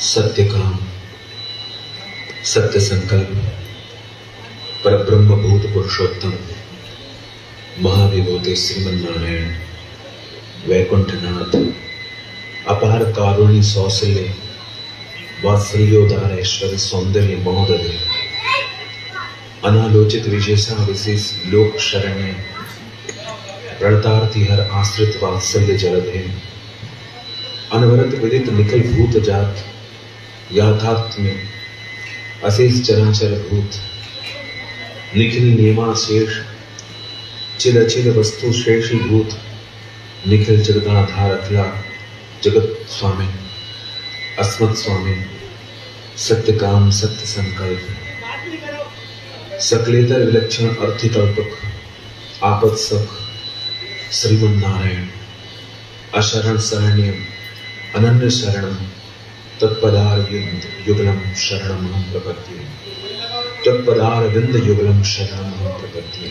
सत्य काम, सत्य संकल्प, परब्रह्म भूत पुरुषोत्तम महाविभूति श्रीमन्नारायण वैकुंठनाथ अपार कारुणी सौशल्य वात्सल्योदार ऐश्वर्य सौंदर्य महोदय अनालोचित विशेषा विशेष लोक शरण्य प्रणतार्थी हर आश्रित वात्सल्य जलधे अनवरत विदित निखिल भूत जात याथात्म्य अशेष चराचर भूत निखिल नियमाशेष चिद चिद वस्तु शेषी भूत निखिल जगदाधार अखिला जगत स्वामी अस्मत् स्वामी सत्य काम सत्य संकल्प सकलेतर विलक्षण अर्थिकल्पक आपद सख श्रीमन्नारायण अशरण शरण्यम अनन्य शरणम तत्पदारविंद युगलम शरणमहं प्रपद्ये तत्पदारविंद युगलम शरणमहं प्रपद्ये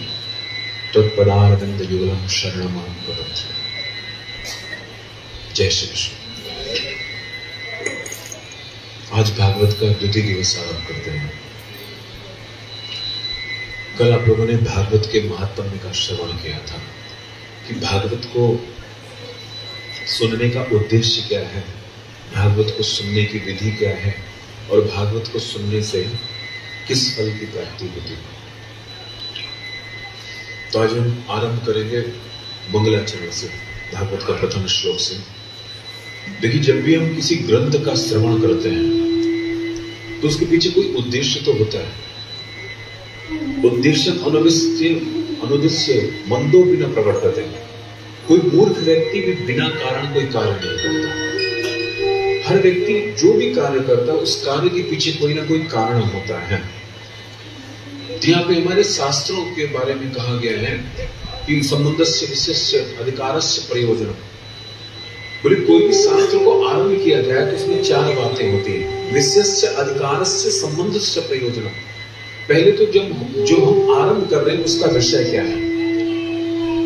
तत्पदारविंद युगलम शरणमहं प्रपद्ये। जय श्री कृष्ण। आज भागवत का द्वितीय दिवस आरंभ करते हैं। कल आप लोगों ने भागवत के महात्म्य का श्रवण किया था कि भागवत को सुनने का उद्देश्य क्या है, भागवत को सुनने की विधि क्या है और भागवत को सुनने से किस फल की प्राप्ति होती है। तो आज हम आरंभ करेंगे मंगलाचरण से, भागवत का प्रथम श्लोक से। देखिए, जब भी हम किसी ग्रंथ का श्रवण करते हैं तो उसके पीछे कोई उद्देश्य तो होता है। उद्देश्य अनुद्देश्य मंदो बिना प्रवर्तते। कोई मूर्ख व्यक्ति भी बिना कारण कोई कार्य नहीं करता। हर व्यक्ति जो भी कार्य करता है उस कार्य के पीछे कोई ना कोई कारण होता है। यहाँ पे हमारे शास्त्रों के बारे में कहा गया है कि संबंधस्य विशेष्य अधिकारस्य प्रयोजन। बोले कोई भी शास्त्र को आरंभ किया जाए तो उसमें चार बातें होती हैं। विशेष्य अधिकारस्य संबंधस्य प्रयोजन। पहले तो जो हम आरंभ कर रहे हैं उसका विषय क्या है,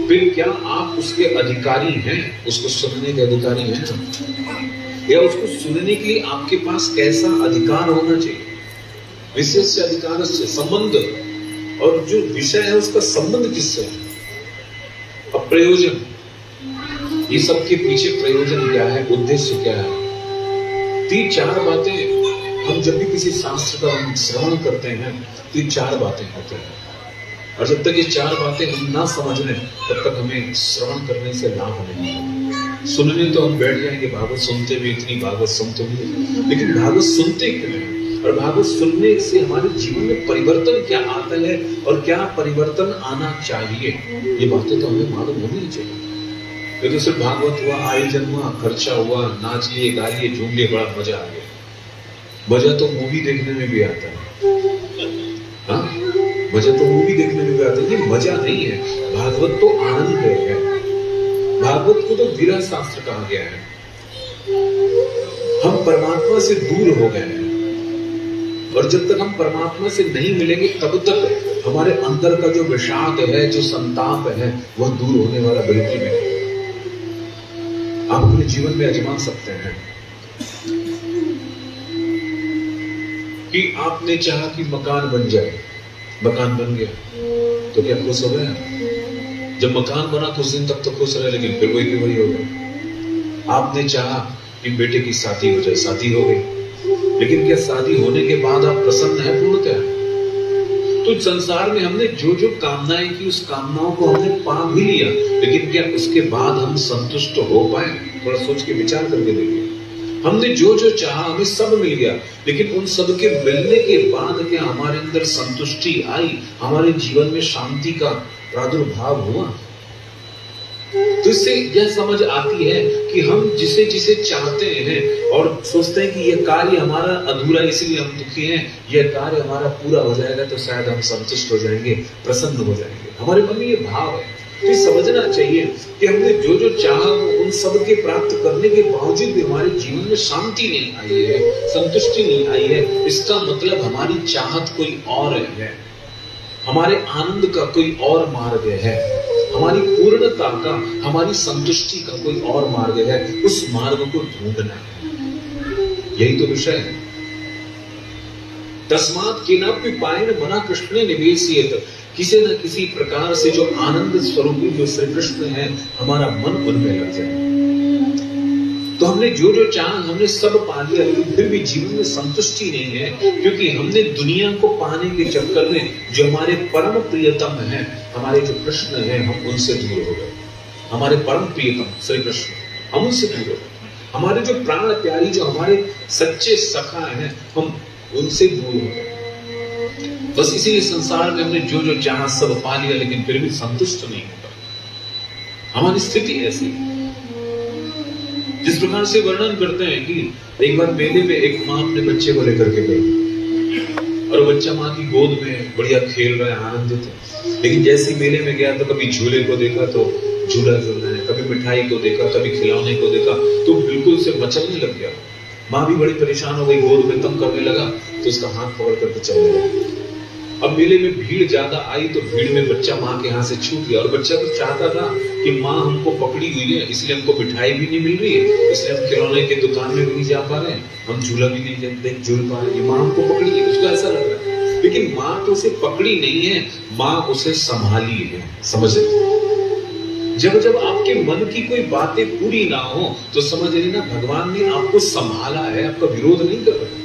फिर क्या आप उसके अधिकारी हैं, उसको सुनने के अधिकारी हैं, या उसको सुनने के लिए आपके पास कैसा अधिकार होना चाहिए। विशेष अधिकार से संबंध, और जो विषय है उसका संबंध किससे है, अब प्रयोजन, ये सब के पीछे प्रयोजन क्या है, उद्देश्य क्या है। तीन चार बातें हम जब भी किसी शास्त्र का हम श्रवण करते हैं तो ये चार बातें होती हैं, और जब तक ये चार बातें हम ना समझ लें तब तक हमें श्रवण करने से लाभ नहीं होगा। सुनने तो हम बैठ जाएंगे, भागवत सुनते भी इतनी भागवत सुनते भी, लेकिन भागवत सुनते क्यों हैं, और भागवत सुनने से हमारे जीवन में परिवर्तन क्या आता है और क्या परिवर्तन आना चाहिए, ये बातें तो हमें मालूम होनी चाहिए। तो सिर्फ भागवत हुआ, आयोजन हुआ, खर्चा हुआ, नाच लिए, गा लिए, झूम लिए, बड़ा मजा आ गया। मजा तो मूवी देखने में भी आता है, हाँ, मजा तो मूवी देखने में भी आता है। ये मजा नहीं है, भागवत तो आनंद है। भागवत को तो विरह शास्त्र कहा गया है। हम परमात्मा से दूर हो गए हैं, और जब तक हम परमात्मा से नहीं मिलेंगे तब तक हमारे अंदर का जो विषाद है, जो संताप है, वह दूर होने वाला बिल्कुल नहीं। आप अपने जीवन में आजमा सकते हैं कि आपने चाहा कि मकान बन जाए, मकान बन गया तो क्या खुश हो गया? जब मकान बना कुछ दिन तक तो खुश रहे, लेकिन फिर वही की वही हो गया। आपने चाहा कि बेटे की शादी हो जाए, शादी हो गई, लेकिन क्या शादी होने के बाद आप प्रसन्न है पूर्णतः? तो संसार में हमने जो जो कामनाएं की उस कामनाओं को हमने पा भी लिया, लेकिन क्या उसके बाद हम संतुष्ट हो पाए? थोड़ा सोच के विचार करके देखिए। हमने जो जो चाहा हमें सब मिल गया, लेकिन उन सब के मिलने के बाद क्या हमारे अंदर संतुष्टि आई, हमारे जीवन में शांति का प्रादुर्भाव हुआ? तो इससे यह समझ आती है कि हम जिसे जिसे चाहते हैं और सोचते हैं कि यह कार्य हमारा अधूरा इसलिए हम दुखी हैं, यह कार्य हमारा पूरा हो जाएगा तो शायद हम संतुष्ट हो जाएंगे, प्रसन्न हो जाएंगे। हमारे मन में ये भाव है। तो समझना चाहिए कि हमने जो जो चाहा उन सब के प्राप्त करने के बावजूद भी हमारे जीवन में शांति नहीं आई है, संतुष्टि नहीं आई है, इसका मतलब हमारी चाहत कोई और है, हमारे आनंद का कोई और मार्ग है, हमारी पूर्णता का, हमारी संतुष्टि का कोई और मार्ग है। उस मार्ग को ढूंढना है, यही तो विषय है। तस्मात् केनापि पायेन मना कृष्णे निवेशयेत। किसी न किसी प्रकार से जो आनंद स्वरूपी जो श्री कृष्ण है, हमारा मन उनमें लग जाए। तो हमने जो जो चाहा हमने सब पा लिया, लेकिन फिर भी जीवन में संतुष्टि नहीं है, क्योंकि हमने दुनिया को पाने के चक्कर में जो हमारे परम प्रियतम है, हमारे जो कृष्ण है, हम उनसे दूर हो गए। हमारे परम प्रियतम श्री कृष्ण, हम उनसे दूर हो गए। हमारे जो प्राण प्यारी, जो हमारे सच्चे सखा हैं, हम उनसे दूर हो गए। बस इसीलिए संसार में हमने जो जो चाहा सब पा लिया, लेकिन फिर भी संतुष्ट नहीं हो पाए। हमारी स्थिति ऐसी है। जिस प्रकार से वर्णन करते हैं कि एक बार मेले में एक माँ अपने बच्चे को लेकर के गई, और बच्चा माँ की गोद में बढ़िया खेल रहा है, आनंदित है। लेकिन जैसे मेले में गया तो कभी झूले को देखा तो झूला झूलना है, कभी मिठाई को देखा, कभी खिलौने को देखा, तो बिल्कुल से मचलने लग गया। माँ भी बड़ी परेशान हो गई, गोद में तंग करने लगा, तो उसका हाथ पकड़ करके चलने लगी। अब मेले में भीड़ ज्यादा आई तो भीड़ में बच्चा माँ के हाथ से छूट गया, और बच्चा तो चाहता था कि माँ हमको पकड़ी हुई है, इसलिए हमको मिठाई भी नहीं मिल रही है, इसलिए हम खिलौने की दुकान में भी नहीं जा पा रहे हैं, हम झूला भी नहीं झूल पा रहे, माँ हमको पकड़ी है, उसको ऐसा लग रहा है। लेकिन माँ तो उसे पकड़ी नहीं है, माँ उसे संभाली है। समझ रहे? जब जब आपके मन की कोई बातें पूरी ना हो तो समझ लेना भगवान ने आपको संभाला है, आपका विरोध नहीं कर रहा।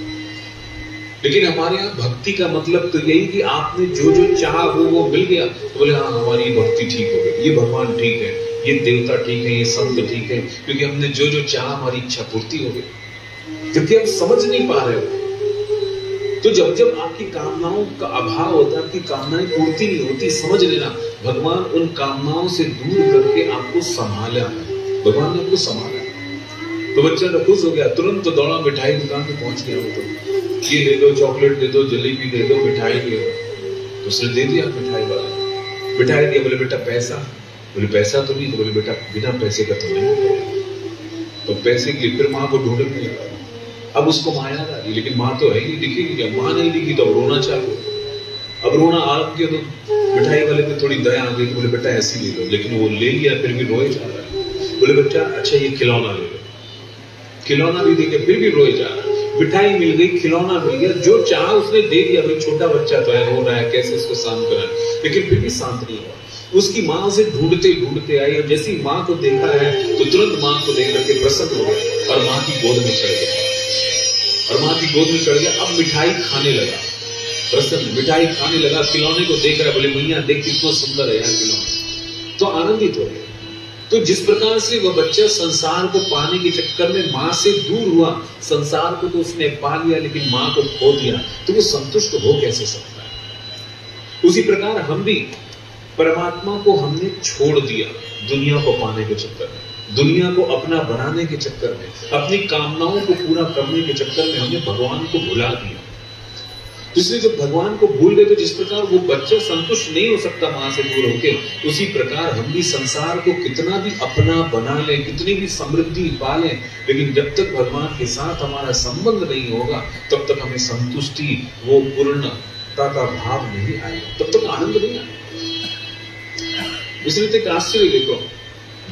लेकिन हमारे यहाँ भक्ति का मतलब तो यही कि आपने जो जो चाहा वो मिल गया, तो बोले हाँ हमारी भक्ति ठीक हो गई, ये भगवान ठीक है, ये देवता ठीक है, ये संत ठीक है, क्योंकि हमने जो जो चाहा हमारी इच्छा पूर्ति हो गई। जबकि आप समझ नहीं पा रहे हो। तो जब जब आपकी कामनाओं का अभाव होता है, आपकी कामनाएं पूर्ति नहीं होती, समझ लेना भगवान उन कामनाओं से दूर करके आपको संभाला है। भगवान ने आपको संभाला। तो बच्चा खुश हो गया, तुरंत तो दौड़ा मिठाई दुकान पे पहुंच गया, वो तो ये दे दो, चॉकलेट दे दो, जलेबी दे दो, मिठाई दे दो। तो उसने दे दिया मिठाई वाला, मिठाई दिया। बोले बेटा पैसा? बोले पैसा तो नहीं। तो बोले बेटा बिना पैसे का तो नहीं। तो पैसे के लिए फिर माँ को ढूंढने लगा। अब उसको माँ याद आ रही, लेकिन माँ तो है ही, दिखेगी क्या? माँ नहीं दिखी तो अब रोना चालू। अब रोना आरंभ किया तो मिठाई वाले पे थोड़ी दया आ गई। तो बोले बेटा ऐसी ले लो, लेकिन वो ले लिया, फिर भी रोए जा रहा है। बोले बेटा अच्छा ये खिलौना ले लो, खिलौना भी देके फिर भी रोए जा रहा है। मिठाई मिल गई, खिलौना मिल गया, जो चाहा उसने दे दिया। भाई छोटा बच्चा तो है, रो रहा है, कैसे इसको शांत कराएं, लेकिन फिर भी शांत नहीं हुआ। उसकी माँ उसे ढूंढते ढूंढते आई, और जैसी माँ को देखा है तो तुरंत माँ को देख करके प्रसन्न हो गया और माँ की गोद में चढ़ गया। और माँ की गोद में चढ़ गया। अब मिठाई खाने लगा, प्रसन्न मिठाई खाने लगा, खिलौने को देख रहा है। बोले मैया देख कितना सुंदर है यार खिलौना, तो आनंदित हो गया। तो जिस प्रकार से वह बच्चा संसार को पाने के चक्कर में माँ से दूर हुआ, संसार को तो उसने पा लिया लेकिन माँ को खो दिया, तो वो संतुष्ट हो कैसे सकता है? उसी प्रकार हम भी परमात्मा को हमने छोड़ दिया दुनिया को पाने के चक्कर में, दुनिया को अपना बनाने के चक्कर में, अपनी कामनाओं को पूरा करने के चक्कर में हमने भगवान को भुला दिया। इसलिए जब भगवान को भूल गए तो जिस प्रकार वो बच्चा संतुष्ट नहीं हो सकता मां से दूर होके, उसी प्रकार हम भी संसार को कितना भी अपना बना लें, कितनी भी समृद्धि पा लें, लेकिन जब तक भगवान के साथ हमारा संबंध नहीं होगा तब तक हमें संतुष्टि, वो पूर्णता का भाव नहीं आएगा, तब तक आनंद नहीं आएगा। इसलिए एक आश्चर्य देखो,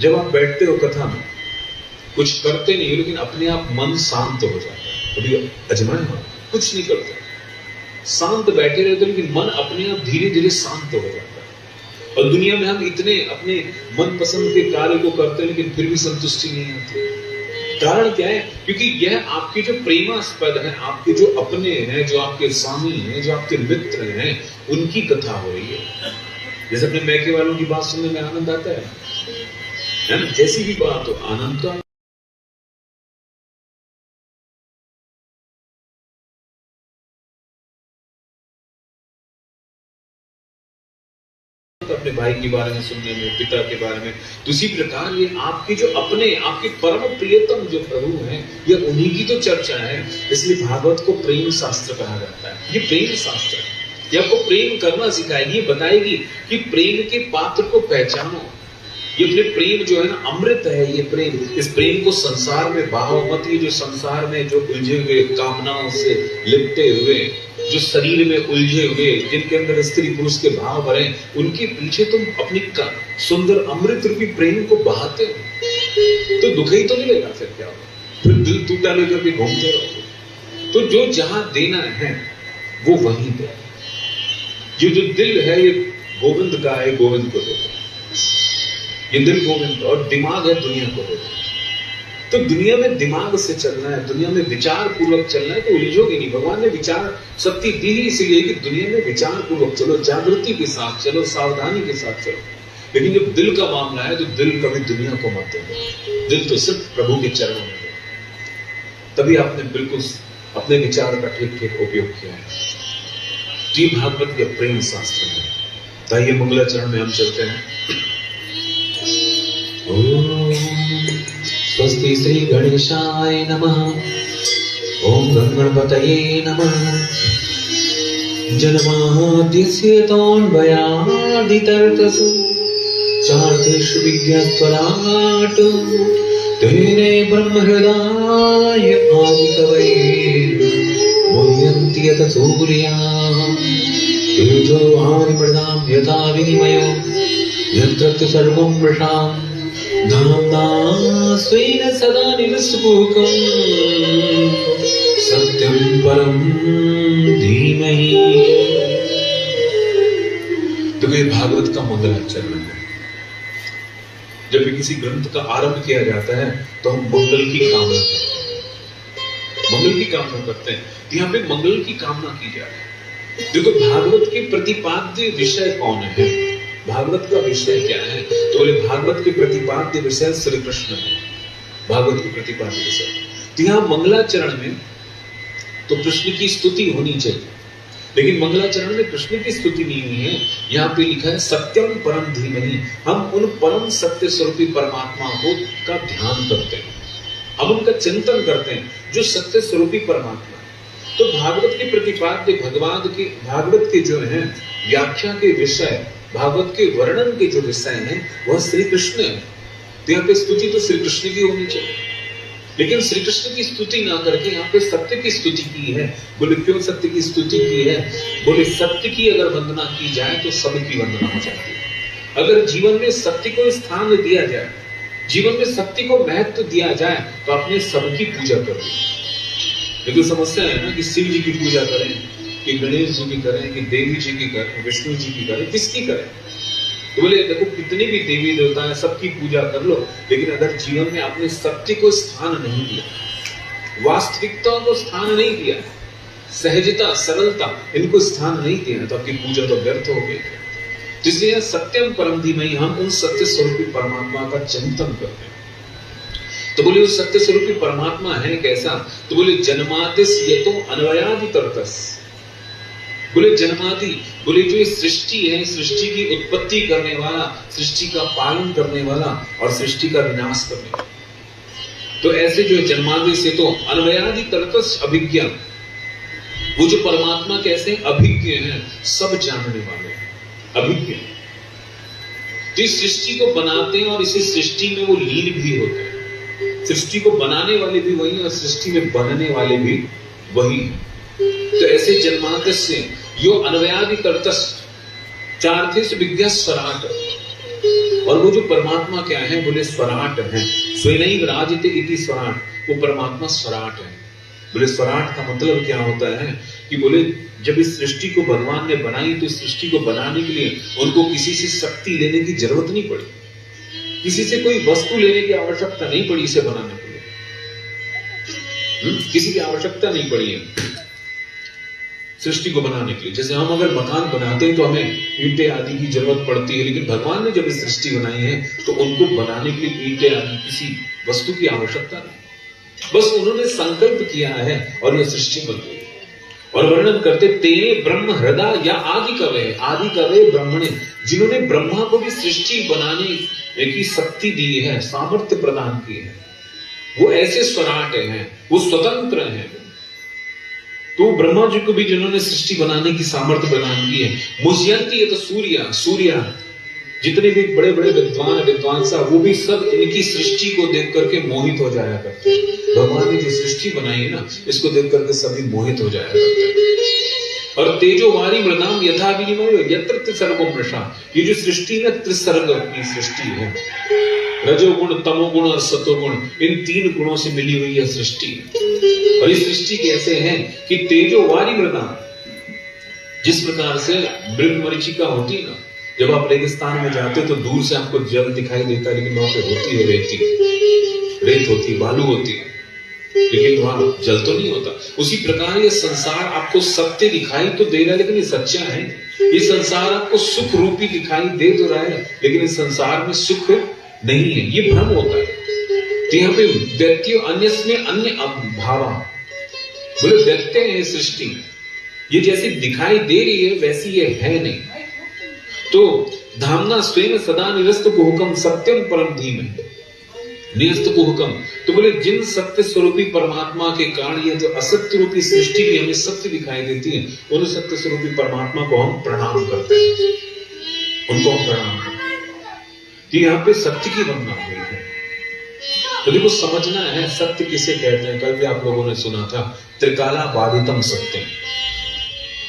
जब आप बैठते हो कथा में, कुछ करते नहीं लेकिन अपने आप मन शांत हो जाता है। कभी अजमाए हो? कुछ नहीं करते, शांत बैठे रहते, लेकिन मन अपने आप धीरे धीरे शांत हो जाता है। और दुनिया में हम इतने अपने मन पसंद के कार्य को करते हैं लेकिन फिर भी संतुष्टि नहीं आती। कारण क्या है? क्योंकि यह आपके जो प्रेमास्पद है, आपके जो अपने हैं, जो आपके स्वामी हैं, जो आपके मित्र हैं, उनकी कथा हो रही है। जैसे अपने मैके वालों की बात सुनने में आनंद आता है ना? जैसी भी बात हो आनंद तो अपने भाई के बारे में सुनने में, पिता के बारे में। तो इसी प्रकार ये आपके जो अपने, आपके परम प्रियतम जो प्रभु हैं, ये उन्हीं की तो चर्चा है। इसलिए भागवत को प्रेम शास्त्र कहा जाता है। ये प्रेम शास्त्र है, ये आपको प्रेम करना सिखाएगी, बताएगी कि प्रेम के पात्र को पहचानो। ये अपने प्रेम जो है ना अमृत है, ये प्रेम, इस प्रेम को संसार में बहाओ मत। ये जो संसार में जो उलझे हुए कामनाओं से लिपटे हुए, जो शरीर में उलझे हुए, जिनके अंदर स्त्री पुरुष के भाव भरे, उनके पीछे तुम अपनी सुंदर अमृत रूपी प्रेम को बहाते हो तो दुख ही तो मिलेगा। फिर क्या होगा? फिर दिल टूटा लेकर के घूमते रहोगे। तो जो जहां देना है वो वहीं पे। ये जो दिल है ये गोविंद का है, गोविंद को दे। ये दिल गोविंद का, और दिमाग है दुनिया को दे। तो दुनिया में दिमाग से चलना है, दुनिया में विचार पूर्वक चलना है तो उलझोगे नहीं। भगवान ने विचार शक्ति दी ही इसलिए कि दुनिया में विचार पूर्वक चलो, जागृति के साथ चलो, सावधानी के साथ चलो। लेकिन जब दिल का मामला है तो दिल कभी दुनिया को मत दो, दिल तो सिर्फ प्रभु के चरणों में दो। तभी आपने बिल्कुल अपने विचार का ठीक ठीक उपयोग किया है। जी भागवत के प्रेम शास्त्र है। ताइए मंगलाचरण में हम चलते हैं। स्वस्ति श्री गणेशाय नमः। ओम गणपतये नमः। जन्माद्यस्य तोऽन्वयादितर्कसु चार्तेषु विज्ञस्वराट् तेने ब्रह्महृदाय आदिकवये मुह्यन्ति यत सूर्याः तेजो वारिमृदां यथा विनिमयो यत्र सर्वं मृषां धाम्ना स्वेन सदा निरस्तकुहकं सत्यं परं धीमहि। तो ये भागवत का मंगलाचरण है। जब भी किसी ग्रंथ का आरंभ किया जाता है तो हम मंगल की कामना करते हैं, मंगल की कामना करते हैं। यहाँ पे मंगल की कामना की जा रही है। देखो भागवत के प्रतिपाद्य विषय कौन है, भागवत का विषय क्या है? तो बोले भागवत के प्रतिपाद्य विषय श्री कृष्ण है। भागवत के प्रतिपाद्य विषय तो यहाँ मंगलाचरण में तो कृष्ण की स्तुति होनी चाहिए, लेकिन मंगलाचरण में कृष्ण की स्तुति नहीं हुई है। यहाँ पे लिखा है सत्यम परम धीमहि। हम उन परम सत्य स्वरूपी परमात्मा को का ध्यान करते हैं, हम उनका चिंतन करते हैं जो सत्य स्वरूपी परमात्मा है। तो भागवत के प्रतिपाद्य भागवत के जो है व्याख्या के विषय, भागवत के वर्णन के जो विषय हैं वह श्री कृष्ण है। तो यहाँ पे स्तुति तो श्री कृष्ण की होनी चाहिए, लेकिन श्री कृष्ण की स्तुति ना करके यहाँ पे सत्य की स्तुति की है। बोले क्यों सत्य की स्तुति की है? बोले सत्य की अगर वंदना की जाए तो सबकी वंदना हो जाती है। अगर जीवन में सत्य को स्थान दिया जाए, जीवन में सत्य को महत्व दिया जाए तो अपने सबकी पूजा करें। लेकिन समस्या है ना कि शिव जी की पूजा करें, कि गणेश जी की करें, कि देवी जी की करें, विष्णु जी की करें, किसकी करें? तो बोले देखो कितनी भी देवी देवता है सबकी पूजा कर लो, लेकिन अगर जीवन में आपने सत्य को स्थान नहीं दिया, वास्तविकता को स्थान नहीं दिया, सहजता सरलता इनको स्थान नहीं दिया तो आपकी पूजा तो व्यर्थ हो गई। इसलिए सत्यम परम धीमहि, हम उन सत्य स्वरूपी परमात्मा का चिंतन करते हैं। तो बोले उस सत्य स्वरूपी परमात्मा है कैसा? तो बोले जन्मादिस यतो अन्वयादि तरतस। बोले जन्मादि, बोले जो ये सृष्टि है, सृष्टि की उत्पत्ति करने वाला, सृष्टि का पालन करने वाला और सृष्टि का विनाश करने वाला। तो ऐसे जो जन्मादि से तो अन्वयादि तरतस अभिज्ञ, वो जो परमात्मा कैसे अभिज्ञ है, सब जानने वाले हैं, अभिज्ञ। तो इस सृष्टि को बनाते हैं और इसी सृष्टि में वो लीन भी होते हैं। सृष्टि को बनाने वाले भी वही और सृष्टि में बनने वाले भी वही। तो ऐसे जन्माद्यस्य यो अन्वयादि कर्तस चार्थिस विज्ञा स्वराट, और वो जो परमात्मा क्या है? बोले स्वराट है। स्वयं राजते इति स्वराट, वो परमात्मा स्वराट है। बोले स्वराट का मतलब क्या होता है? कि बोले जब इस सृष्टि को भगवान ने बनाई तो इस सृष्टि को बनाने के लिए उनको किसी से शक्ति लेने की जरूरत नहीं पड़ी, किसी से कोई वस्तु लेने की आवश्यकता नहीं पड़ी इसे बनाने के लिए, किसी की आवश्यकता नहीं पड़ी है सृष्टि को बनाने के लिए। जैसे हम अगर मकान बनाते हैं तो हमें ईंटें आदि की जरूरत पड़ती है, लेकिन भगवान ने जब इस सृष्टि बनाई है तो उनको बनाने के लिए ईंटें आदि किसी वस्तु की आवश्यकता नहीं, बस उन्होंने संकल्प किया है और यह सृष्टि बन गई। और वर्णन करते तेरे ब्रह्म हृदय या आदि कवे ब्रह्मणे, जिन्होंने ब्रह्मा को भी सृष्टि बनाने की शक्ति दी है, सामर्थ्य प्रदान की है, वो ऐसे स्वराट हैं, वो स्वतंत्र हैं। तो ब्रह्मा जी को भी जिन्होंने सृष्टि बनाने की सामर्थ्य प्रदान की है। मुझयंती ये तो सूर्य जितने भी बड़े बड़े विद्वांसा वो भी सब इनकी सृष्टि को देख करके मोहित हो जाया करते हैं। भगवान ने जो सृष्टि बनाई है ना, इसको देख करके सभी मोहित हो जाया करते हैं। और तेजो वारी मृदाम यथा विनिमयो यत्र सर्वम मृषा, ये जो सृष्टि में त्रिसर्ग की सृष्टि है, रजोगुण तमोगुण और सतोगुण, इन तीन गुणों से मिली हुई है सृष्टि। और इस सृष्टि कैसे है कि तेजो वारी मृदाम, जिस प्रकार से मृगमरीचिका होती है ना, जब आप रेगिस्तान में जाते हो तो दूर से आपको जल दिखाई देता है, लेकिन वहां पे होती है रेत होती है, बालू होती है, लेकिन वहां जल तो नहीं होता। उसी प्रकार ये संसार आपको सत्य दिखाई तो दे रहा है, लेकिन ये सच्चा है। ये संसार आपको सुख रूपी दिखाई दे तो रहा है, लेकिन इस संसार में सुख नहीं है, ये भ्रम होता है। तो यहाँ पे व्यक्ति अन्य भावा, बोले व्यक्ति है सृष्टि, ये जैसी दिखाई दे रही है वैसी ये है नहीं। तो धामना स्वयं सदा निरस्त कुहुकम सत्यम परम धीमहि, निरस्त कुहुकम। तो बोले जिन सत्य स्वरूपी परमात्मा के कारण ये जो असत्य रूपी सृष्टि भी हमें सत्य दिखाई देती है, उन सत्य स्वरूपी परमात्मा को हम प्रणाम करते हैं, उनको हम प्रणाम करते हैं। कि यहाँ पे सत्य की वंदना हुई है। तो देखो समझना है सत्य किसे कहते हैं। कल भी आप लोगों ने सुना था त्रिकाला बाधितम सत्यम,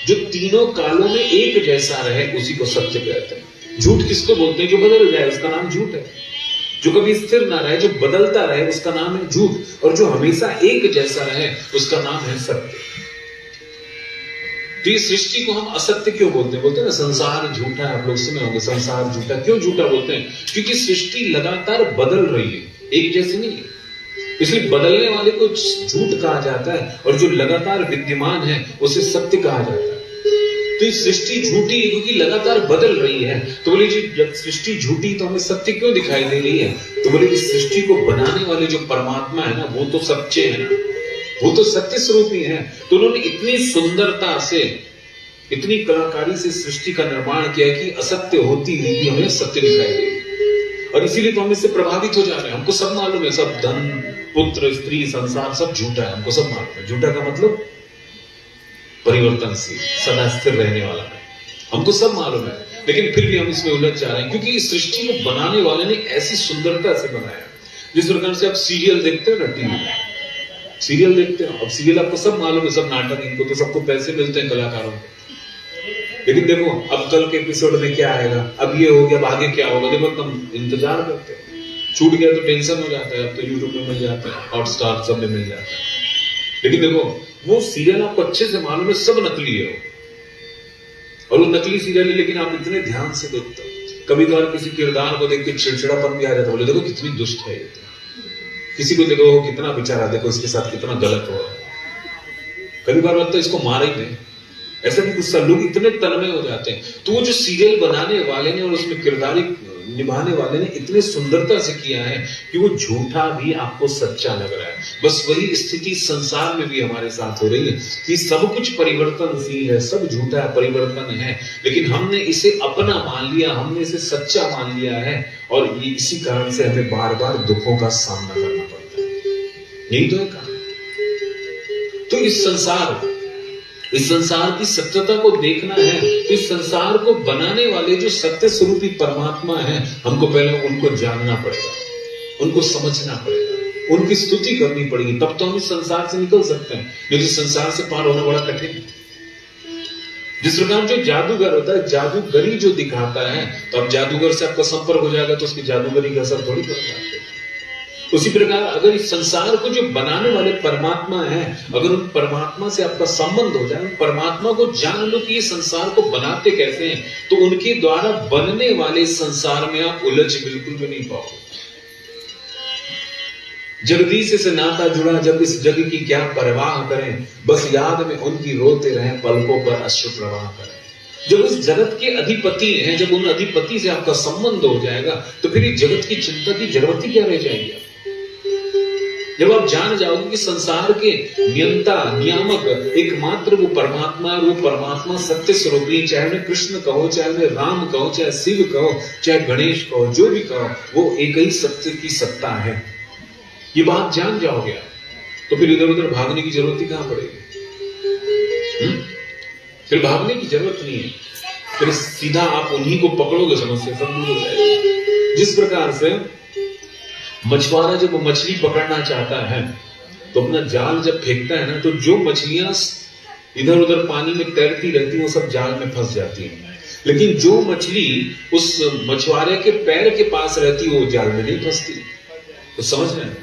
जो तीनों कालों में एक जैसा रहे उसी को सत्य कहते हैं। झूठ किसको बोलते हैं? जो बदल जाए उसका नाम झूठ है। जो कभी स्थिर ना रहे, जो बदलता रहे उसका नाम है झूठ। और जो हमेशा एक जैसा रहे उसका नाम है सत्य। तो ये सृष्टि को हम असत्य क्यों बोलते हैं? बोलते हैं ना संसार झूठा है। आप लोग सुने होंगे संसार झूठा। क्यों झूठा बोलते हैं? क्योंकि सृष्टि लगातार बदल रही है, एक जैसी नहीं है। इसलिए बदलने वाले को झूठ कहा जाता है और जो लगातार विद्यमान है उसे सत्य कहा जाता है। तो ये सृष्टि झूठी है क्योंकि लगातार बदल रही है। तो बोले जी जब सृष्टि झूठी तो हमें सत्य क्यों दिखाई दे रही है? तो बोले इस सृष्टि को बनाने वाले जो परमात्मा है ना वो तो सच्चे है ना, वो तो सत्य स्वरूप ही है। तो उन्होंने इतनी सुंदरता से, इतनी कलाकारी से सृष्टि का निर्माण किया कि असत्य होती हुई भी हमें सत्य दिखाई दे। और इसीलिए तो हम इससे प्रभावित हो जा रहे हैं। हमको सब मालूम है, सब धन, पुत्र, स्त्री, संसार सब झूठा है, हमको सब मालूम है। झूठा का मतलब परिवर्तनशील, सदा स्थिर रहने वाला है, हमको सब मालूम है। लेकिन फिर भी हम इसमें उलझ जा रहे हैं क्योंकि इस सृष्टि को बनाने वाले ने ऐसी सुंदरता से बनाया। जिस प्रकार से आप सीरियल देखते हो ना, टीवी में सीरियल देखते हो, अब सीरियल आपको सब मालूम है, सब नाटक, इनको तो सबको पैसे मिलते हैं कलाकारों को। लेकिन देखो अब कल के एपिसोड में क्या आएगा, अब ये हो गया, अब आगे क्या होगा, देखो तुम इंतजार करते हो। छूट गया तो टेंशन हो जाता है। अब तो यूट्यूब में मिल जाता है, हॉटस्टार सब में मिल जाता है। लेकिन देखो वो सीरियल आपको अच्छे से मालूम है सब नकली है और वो नकली सीरियल है, लेकिन आप इतने ध्यान से देखते हो। कभी कभार किसी किरदार को देख के चिड़चिड़ापन भी आ जाता है। बोले देखो कितनी दुष्ट है ये। किसी को देखो कितना बेचारा, देखो इसके साथ कितना गलत हो रहा है। कभी बार लगता है इसको मार ही दे, ऐसा भी गुस्सा। लोग इतने तन्मय हो जाते हैं। तो वो जो सीरियल बनाने वाले ने और उसमें किरदार निभाने वाले ने इतने सुंदरता से किया है कि वो झूठा भी आपको सच्चा लग रहा है। बस वही स्थिति संसार में भी हमारे साथ हो रही है कि सब कुछ परिवर्तनशील है, सब झूठा है, परिवर्तन है, लेकिन हमने इसे अपना मान लिया, हमने इसे सच्चा मान लिया है और ये इसी कारण से हमें बार बार दुखों का सामना करना पड़ता है। यही तो है कारण। तो इस संसार की सत्यता को देखना है तो इस संसार को बनाने वाले जो सत्य स्वरूपी परमात्मा है, हमको पहले उनको जानना पड़ेगा, उनको समझना पड़ेगा, उनकी स्तुति करनी पड़ेगी, तब तो हम इस संसार से निकल सकते हैं। लेकिन संसार से पार होना बड़ा कठिन है। जिस प्रकार जो जादूगर होता है, जादूगरी जो दिखाता है, तो अब जादूगर से आपका संपर्क हो जाएगा तो उसकी जादूगरी का असर थोड़ी पड़ेगा। उसी प्रकार अगर इस संसार को जो बनाने वाले परमात्मा है, अगर उन परमात्मा से आपका संबंध हो जाए, परमात्मा को जान लो कि ये संसार को बनाते कैसे हैं, तो उनके द्वारा बनने वाले संसार में आप उलझ बिल्कुल भी नहीं पाओगे। जगदीश से नाता जुड़ा जब इस जग की क्या परवाह करें, बस याद में उनकी रोते रहें, पलकों पर अश्रु प्रवाह करें। जब उस जगत के अधिपति हैं, जब उन अधिपति से आपका संबंध हो जाएगा तो फिर इस जगत की चिंता की जरूरत ही क्या रह जाएगी। जब आप जान जाओगे कि संसार के नियंता, नियामक एकमात्र वो परमात्मा है, वो परमात्मा सत्य स्वरूपी, चाहे उन्हें कृष्ण कहो, चाहे उन्हें राम कहो, चाहे शिव कहो, चाहे गणेश कहो, जो भी कहो, वो एक ही सत्य की सत्ता है। ये बात जान जाओगे तो फिर इधर उधर भागने की जरूरत ही कहां पड़ेगी। फिर भागने की जरूरत नहीं है, फिर सीधा आप उन्हीं को पकड़ोगे, समस्या सब दूर हो जाएगी। जिस प्रकार से मछुआरा जब मछली पकड़ना चाहता है तो अपना जाल जब फेंकता है ना, तो जो मछलियां इधर उधर पानी में तैरती रहती हैं वो सब जाल में फंस जाती हैं। लेकिन जो मछली उस मछुआरे के पैर के पास रहती है वो जाल में नहीं फंसती। तो समझ रहे हैं?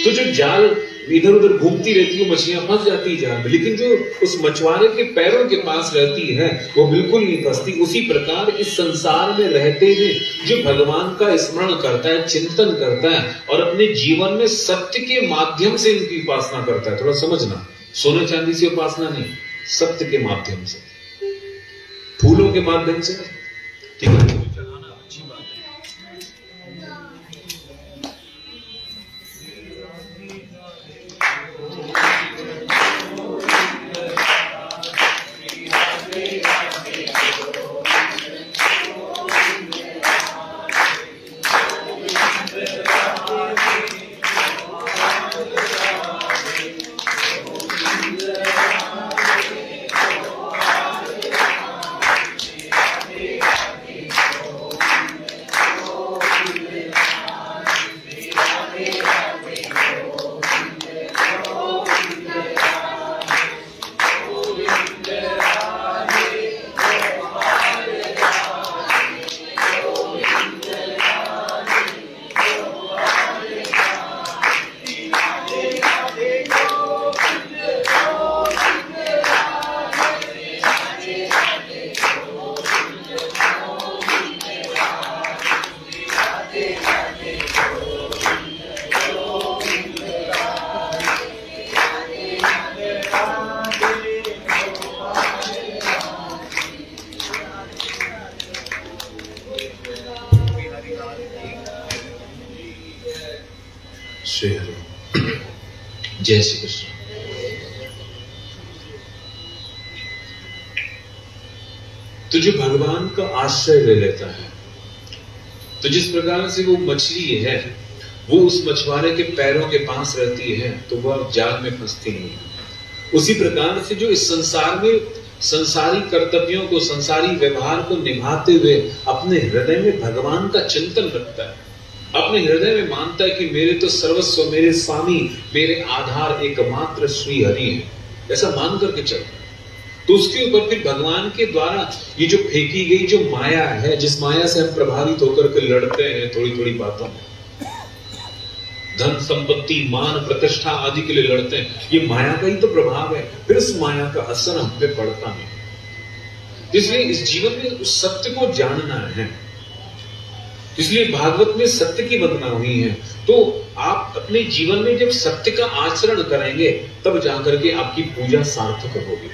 तो जो जाल इधर उधर घूमती रहती है मछलियां फंस जाती है जाल में, लेकिन जो उस मछुआरे के पैरों के पास रहती है वो बिल्कुल नहीं फंसती। उसी प्रकार इस संसार में रहते हुए जो भगवान का स्मरण करता है, चिंतन करता है और अपने जीवन में सत्य के माध्यम से इनकी उपासना करता है। थोड़ा समझना, सोने चांदी से उपासना नहीं, सत्य के माध्यम से, फूलों के माध्यम से, ठीक है। जय श्री कृष्ण। तो जो भगवान का आश्रय ले लेता है, तो जिस प्रकार से वो मछली है, वो उस मछुआरे के पैरों के पास रहती है तो वह जाल में फंसती नहीं। उसी प्रकार से जो इस संसार में संसारी कर्तव्यों को, संसारी व्यवहार को निभाते हुए अपने हृदय में भगवान का चिंतन रखता है, अपने हृदय में मानता है कि मेरे तो सर्वस्व, मेरे स्वामी, मेरे आधार एकमात्र श्री हरि है, ऐसा मान करके चलता है, तो उसके ऊपर फिर भगवान के द्वारा ये जो फेंकी गई जो माया है, जिस माया से हम प्रभावित होकर के लड़ते हैं थोड़ी थोड़ी बातों में, धन संपत्ति मान प्रतिष्ठा आदि के लिए लड़ते हैं, ये माया का ही तो प्रभाव है। फिर इस माया का असर हम पे पड़ता नहीं। इसलिए इस जीवन में उस सत्य को जानना है। इसलिए भागवत में सत्य की वंदना हुई है। तो आप अपने जीवन में जब सत्य का आचरण करेंगे तब जाकर के आपकी पूजा सार्थक होगी।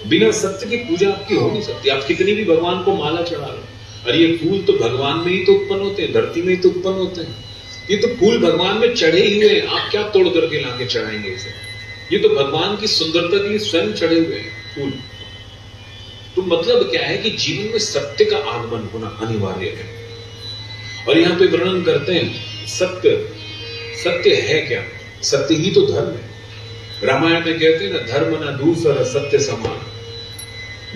बिना सत्य की पूजा आपकी हो नहीं सकती। आप कितनी भी भगवान को माला चढ़ा लो, अरे ये फूल तो भगवान में ही तो उत्पन्न होते हैं, धरती में ही तो उत्पन्न होते हैं, ये तो फूल भगवान में चढ़े ही हुए, आप क्या तोड़ करके लाके चढ़ाएंगे इसे? ये तो भगवान की सुंदरता के लिए स्वयं चढ़े हुए हैं फूल। तो मतलब क्या है कि जीवन में सत्य का आगमन होना अनिवार्य है। और यहां पे वर्णन करते हैं सत्य, सत्य है क्या? सत्य ही तो धर्म है। रामायण में कहते हैं ना, धर्म न दूसर सत्य समान,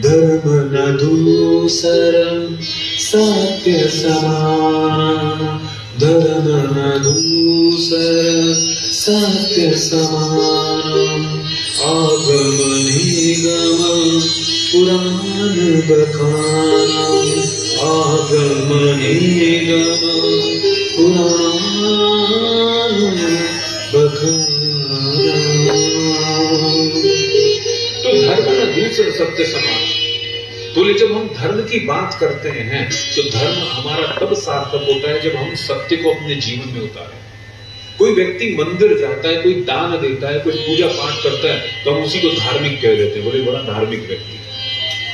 धर्म न दूसर सत्य समान, धर्म न दूसर सत्य समान, आगम निगम पुराण बखान, आगम निगम पुराण बखान। तो धर्म न दूसर सत्य समान, तो जब हम धर्म की बात करते हैं तो धर्म हमारा तब सार्थक होता है जब हम सत्य को अपने जीवन में उतारें। कोई व्यक्ति मंदिर जाता है, कोई दान देता है, कोई पूजा पाठ करता है, तो हम उसी को धार्मिक कह देते हैं, बोले बड़ा धार्मिक व्यक्ति।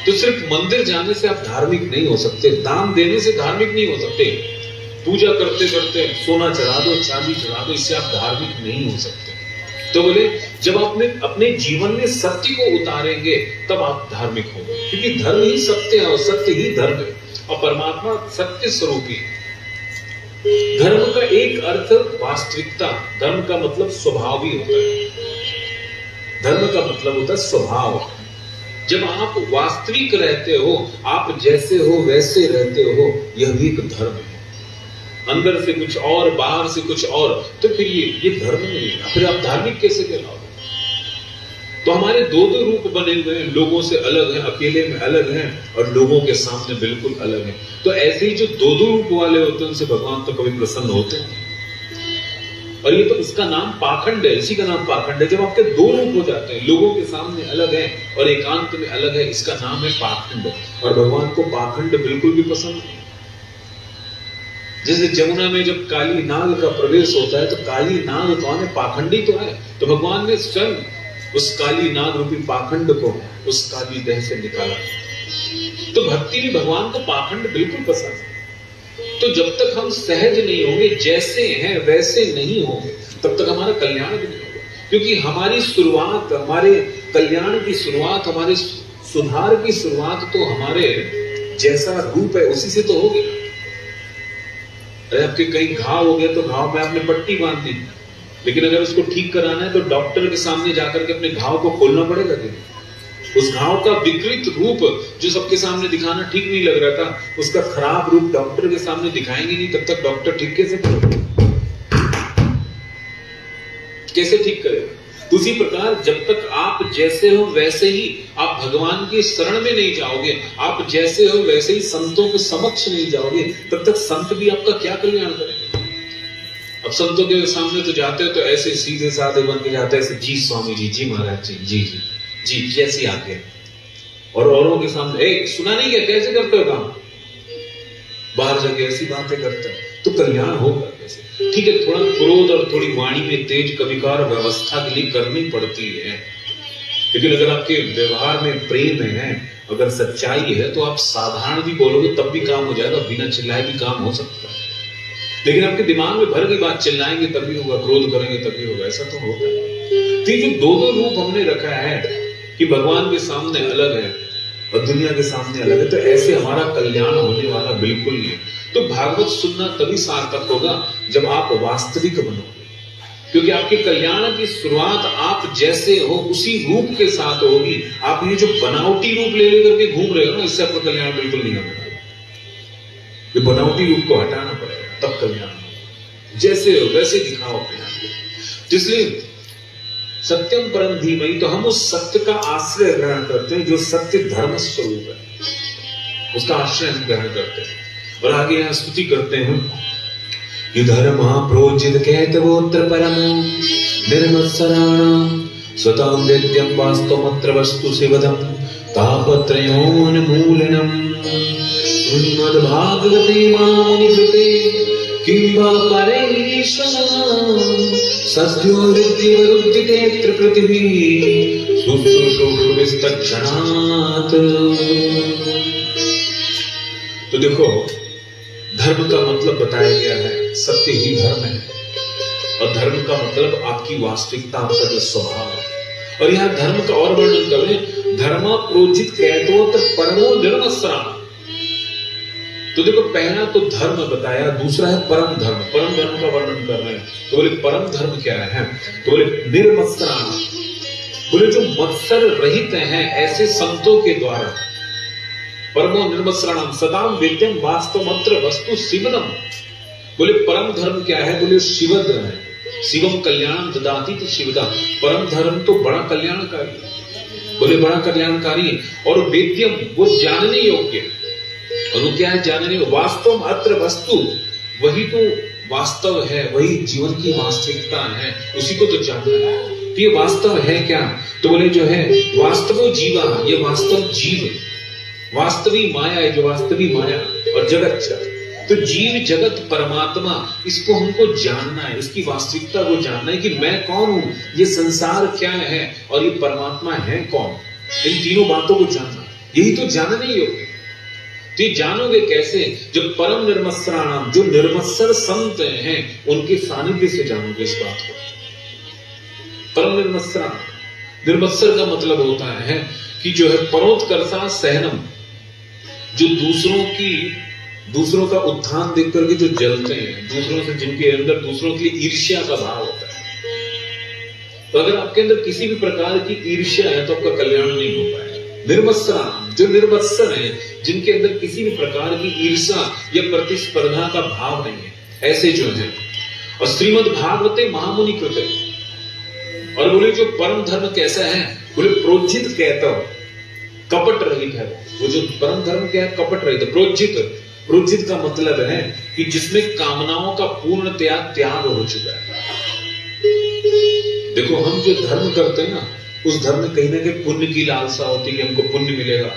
तो सिर्फ मंदिर जाने से आप धार्मिक नहीं हो सकते, दान देने से धार्मिक नहीं हो सकते, पूजा करते करते सोना चढ़ा दो, चांदी चढ़ा दो, इससे आप धार्मिक नहीं हो सकते। तो बोले जब आपने अपने जीवन में सत्य को उतारेंगे तब आप धार्मिक होंगे, क्योंकि धर्म ही सत्य है और सत्य ही धर्म है और परमात्मा सत्य स्वरूपी है। धर्म का एक अर्थ वास्तविकता, धर्म का मतलब स्वभाव ही होता है। धर्म का मतलब होता है स्वभाव। जब आप वास्तविक रहते हो, आप जैसे हो वैसे रहते हो, यह भी एक धर्म है। अंदर से कुछ और, बाहर से कुछ और, तो फिर ये धर्म नहीं है। फिर आप धार्मिक कैसे कहलाओगे? तो हमारे दो दो रूप बने हुए हैं, लोगों से अलग हैं, अकेले में अलग हैं और लोगों के सामने बिल्कुल अलग हैं। तो ऐसे ही जो दो दो रूप वाले होते हैं उनसे भगवान तो कभी प्रसन्न होते हैं। और ये तो इसका नाम पाखंड है, इसी का नाम पाखंड है। जब आपके दो रूप हो जाते हैं, लोगों के सामने अलग है और एकांत में अलग है, इसका नाम है पाखंड। और भगवान को पाखंड बिल्कुल भी पसंद नहीं। जैसे जमुना में जब काली नाग का प्रवेश होता है तो काली नाग कौन है? पाखंडी तो है। तो भगवान ने स्वयं उस काली नाग रूपी पाखंड को उस काली देह से निकाला। तो भक्ति में भगवान को पाखंड बिल्कुल पसंद है। तो जब तक हम सहज नहीं होंगे, जैसे हैं वैसे नहीं होंगे, तब तक हमारा कल्याण भी नहीं होगा। क्योंकि हमारी शुरुआत, हमारे कल्याण की शुरुआत, हमारे सुधार की शुरुआत तो हमारे जैसा रूप है उसी से तो होगी। अरे आपके कहीं घाव हो गया तो घाव में आपने पट्टी बांध दी, लेकिन अगर उसको ठीक कराना है तो डॉक्टर के सामने जाकर के अपने घाव को खोलना पड़ेगा। उस घाव का विकृत रूप जो सबके सामने दिखाना ठीक नहीं लग रहा था, उसका खराब रूप डॉक्टर के सामने दिखाएंगे नहीं, तब तक डॉक्टर ठीक कैसे ठीक करेगा? उसी प्रकार जब तक आप जैसे हो वैसे ही आप भगवान की शरण में नहीं जाओगे, आप जैसे हो वैसे ही संतों के समक्ष नहीं जाओगे, तब तक संत भी आपका क्या कल्याण करेंगे? अब संतों के सामने तो जाते हो तो ऐसे सीधे साधे बन के जाते हैं, ऐसे जी स्वामी जी, जी महाराज जी, जी जी जी जैसी आके, और औरों के सामने सुना नहीं क्या, कैसे करते हो काम? बाहर जाके ऐसी बातें करते हैं, तो कल्याण होगा कैसे? ठीक है, थोड़ा क्रोध और थोड़ी वाणी में तेज कविकार व्यवस्था के लिए करनी पड़ती है, लेकिन अगर आपके व्यवहार में प्रेम है, अगर सच्चाई है, तो आप साधारण भी बोलोगे तब भी काम हो जाएगा, बिना चिल्लाए भी काम हो सकता है। लेकिन आपके दिमाग में भर गई बात, चिल्लाएंगे तभी होगा, क्रोध करेंगे तभी होगा, ऐसा तो होगा। तो ये जो दो दो रूप हमने रखा है कि भगवान के सामने अलग है और दुनिया के सामने अलग है, तो ऐसे हमारा कल्याण होने वाला बिल्कुल नहीं है। तो भागवत सुनना तभी सार्थक होगा जब आप वास्तविक बनोगे, क्योंकि आपके कल्याण की शुरुआत आप जैसे हो उसी रूप के साथ होगी। आप ये जो बनावटी रूप ले लेकर के घूम रहे हो ना, इससे आपका कल्याण बिल्कुल नहीं होगा। ये बनावटी रूप को हटाना पड़ेगा, तब कल्याण होगा। जैसे हो वैसे दिखाओ अपने आप को। इसलिए सत्यम परम धीमहि, तो हम उस सत्य का आश्रय ग्रहण करते हैं जो सत्य धर्म स्वरूप है, उसका आश्रय हम ग्रहण करते हैं। और आगे यहां स्तुति करते हैं कि धर्म प्रोचित कहतवोत्र परम निर्मत्सराणाम स्वतां वेद्यं वास्तवमत्र वस्तु शिवदं तापत्रयोन्मूलनम् श्रीमद्भागवते महामुनिकृते किंवा परैरीश्वरम् सद्यो हृद्यवरुद्धितेऽत्र पृथिवी शुश्रूषुभिस्तक्षणात्। तो देखो, धर्म का मतलब बताया गया है, सत्य ही धर्म है। और धर्म का मतलब आपकी वास्तविकता, आपका जो स्वभाव है। और यहां धर्म का और वर्णन करें, धर्म प्रोचित कहतोत्र परमो निर्मत्सराम। तो देखो, पहला तो धर्म बताया, दूसरा है परम धर्म। परम धर्म का वर्णन कर रहे हैं। तो बोले परम धर्म क्या है? तो बोले निर्मत्सराम, बोले जो मत्सर रहित हैं ऐसे संतों के द्वारा। परमो निर्मत्सराणाम सदाम वेद्यम वास्तवमत्र वस्तु शिवदम। बोले परम धर्म क्या है? बोले शिवद है। शिवम कल्याण ददाति शिवदा। परम धर्म तो बड़ा कल्याणकारी, बोले बड़ा कल्याणकारी। और वेद्यम, वो जानने योग्य। और वो क्या है जानने? वास्तव अत्र वस्तु, वही तो वास्तव है, वही जीवन की वास्तविकता है, उसी को तो जानना है। तो ये वास्तव है क्या? तो बोले जो है वास्तवो जीवा, ये वास्तव जीव, वास्तवी माया है, जो वास्तवी माया और जगत चर। तो जीव जगत परमात्मा, इसको हमको जानना है, इसकी वास्तविकता को जानना है कि मैं कौन हूं, ये संसार क्या है और ये परमात्मा है कौन। इन तीनों बातों को जानना, यही तो जानने योग्य। तो ये जानोगे कैसे? जब परम निर्मत्सराणाम, जो निर्मत्सर संत हैं उनके सानिध्य से जानोगे इस बात को। परम निर्मत्सराणाम, निर्मत्सर का मतलब होता है कि जो है परोत्कर्षा सहनम, जो दूसरों का उत्थान देख करके जो जलते हैं, दूसरों से, जिनके अंदर दूसरों के लिए ईर्ष्या का भाव होता है। तो अगर आपके अंदर किसी भी प्रकार की ईर्ष्या है तो आपका कल्याण नहीं हो पाएगा। निर्मत्सराम, जो निर्मत्सर है, जिनके अंदर किसी भी प्रकार की ईर्ष्या या प्रतिस्पर्धा का भाव नहीं है, ऐसे जो है। और श्रीमद् भागवते महामुनि कृते, और बोले जो परम धर्म कैसा है? बोले प्रोज्झित कहता, कपट रहित है। वो जो परम धर्म क्या है? कपट रहित। प्रोज्झित, प्रोज्झित का मतलब है कि जिसमें कामनाओं का पूर्ण त्याग हो चुका है। देखो, हम जो धर्म करते हैं ना, उस धर्म में कहीं ना कहीं पुण्य की लालसा होती है कि हमको पुण्य मिलेगा,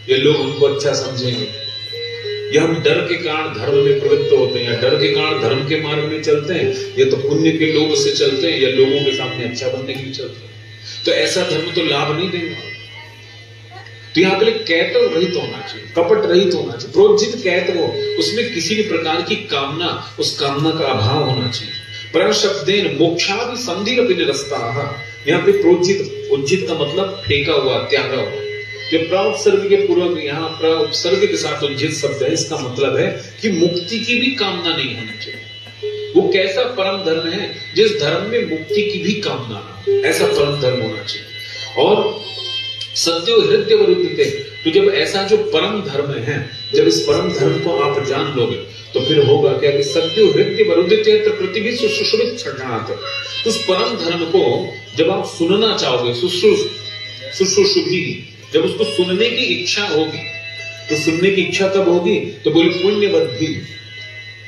ये लोग हमको अच्छा समझेंगे, या हम डर के कारण धर्म में प्रवृत्त होते हैं, या डर के कारण धर्म के मार्ग में चलते हैं, या तो पुण्य के लोभ से चलते हैं, या लोगों के सामने अच्छा बनने के लिए चलते हैं। तो ऐसा धर्म तो लाभ नहीं देगा। तो यहाँ पे कैतव रहित होना चाहिए, कपट रहित होना चाहिए। प्रोज्झित कैतव, उसमें किसी भी प्रकार की कामना, उस कामना का अभाव होना चाहिए। पर शब्देन मोक्षादि संधि निरस्ता। यहाँ पे प्रोज्झित, उज्जित का मतलब फेंका हुआ, त्यागा हुआ। जो प्रउपसर्ग के पूर्वक यहाँ प्रउपसर्ग के साथ उज्जित शब्द है, इसका मतलब है कि मुक्ति की भी कामना नहीं होनी चाहिए। वो कैसा परम धर्म है? जिस धर्म में मुक्ति की भी कामना ना, ऐसा परम धर्म होना चाहिए। और सत्यो हृदय वरुद्धते, तो जब ऐसा जो परम धर्म है, जब इस परम धर्म को आप जान लोगे तो फिर होगा क्या कि सत्यो हृदय वरुद्धते पृथ्वी सुश्रुषुभिः क्षणात्। उस परम धर्म को जब आप सुनना चाहोगे, सुश्रुषुभिः, जब उसको सुनने की इच्छा होगी, तो सुनने की इच्छा कब होगी? तो बोले पुण्यवद्भिः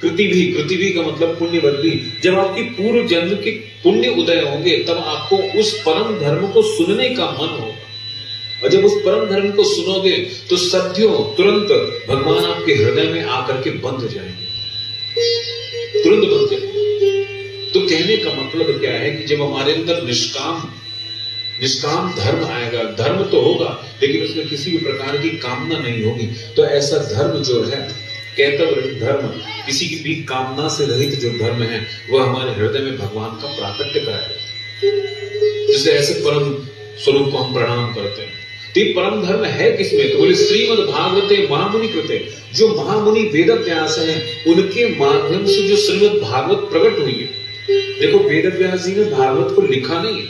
कृतिभिः का मतलब पुण्यवद्भिः। जब आपकी पूर्व जन्म के पुण्य उदय होंगे, तब आपको उस परम धर्म को सुनने का मन होगा। और जब उस परम धर्म को सुनोगे तो सद्यो, तुरंत भगवान आपके हृदय में आकर के बंध जाएंगे, तुरंत बंध जाएंगे। तो कहने का मतलब क्या है कि जब हमारे अंदर निष्काम धर्म आएगा, धर्म तो होगा लेकिन उसमें किसी भी प्रकार की कामना नहीं होगी, तो ऐसा धर्म जो है, कैतव रहित धर्म, किसी की भी कामना से रहित जो धर्म है, वह हमारे हृदय में भगवान का प्राकट्य कराएगा। जिसे ऐसे परम स्वरूप को हम प्रणाम करते हैं। तो ये परम धर्म है किसमें? तो बोले श्रीमद् भागवते महामुनि कृते, जो महामुनि वेद व्यास हैं उनके माध्यम से जो श्रीमद् भागवत प्रकट हुई है। देखो वेद व्यास जी ने भागवत को लिखा नहीं है,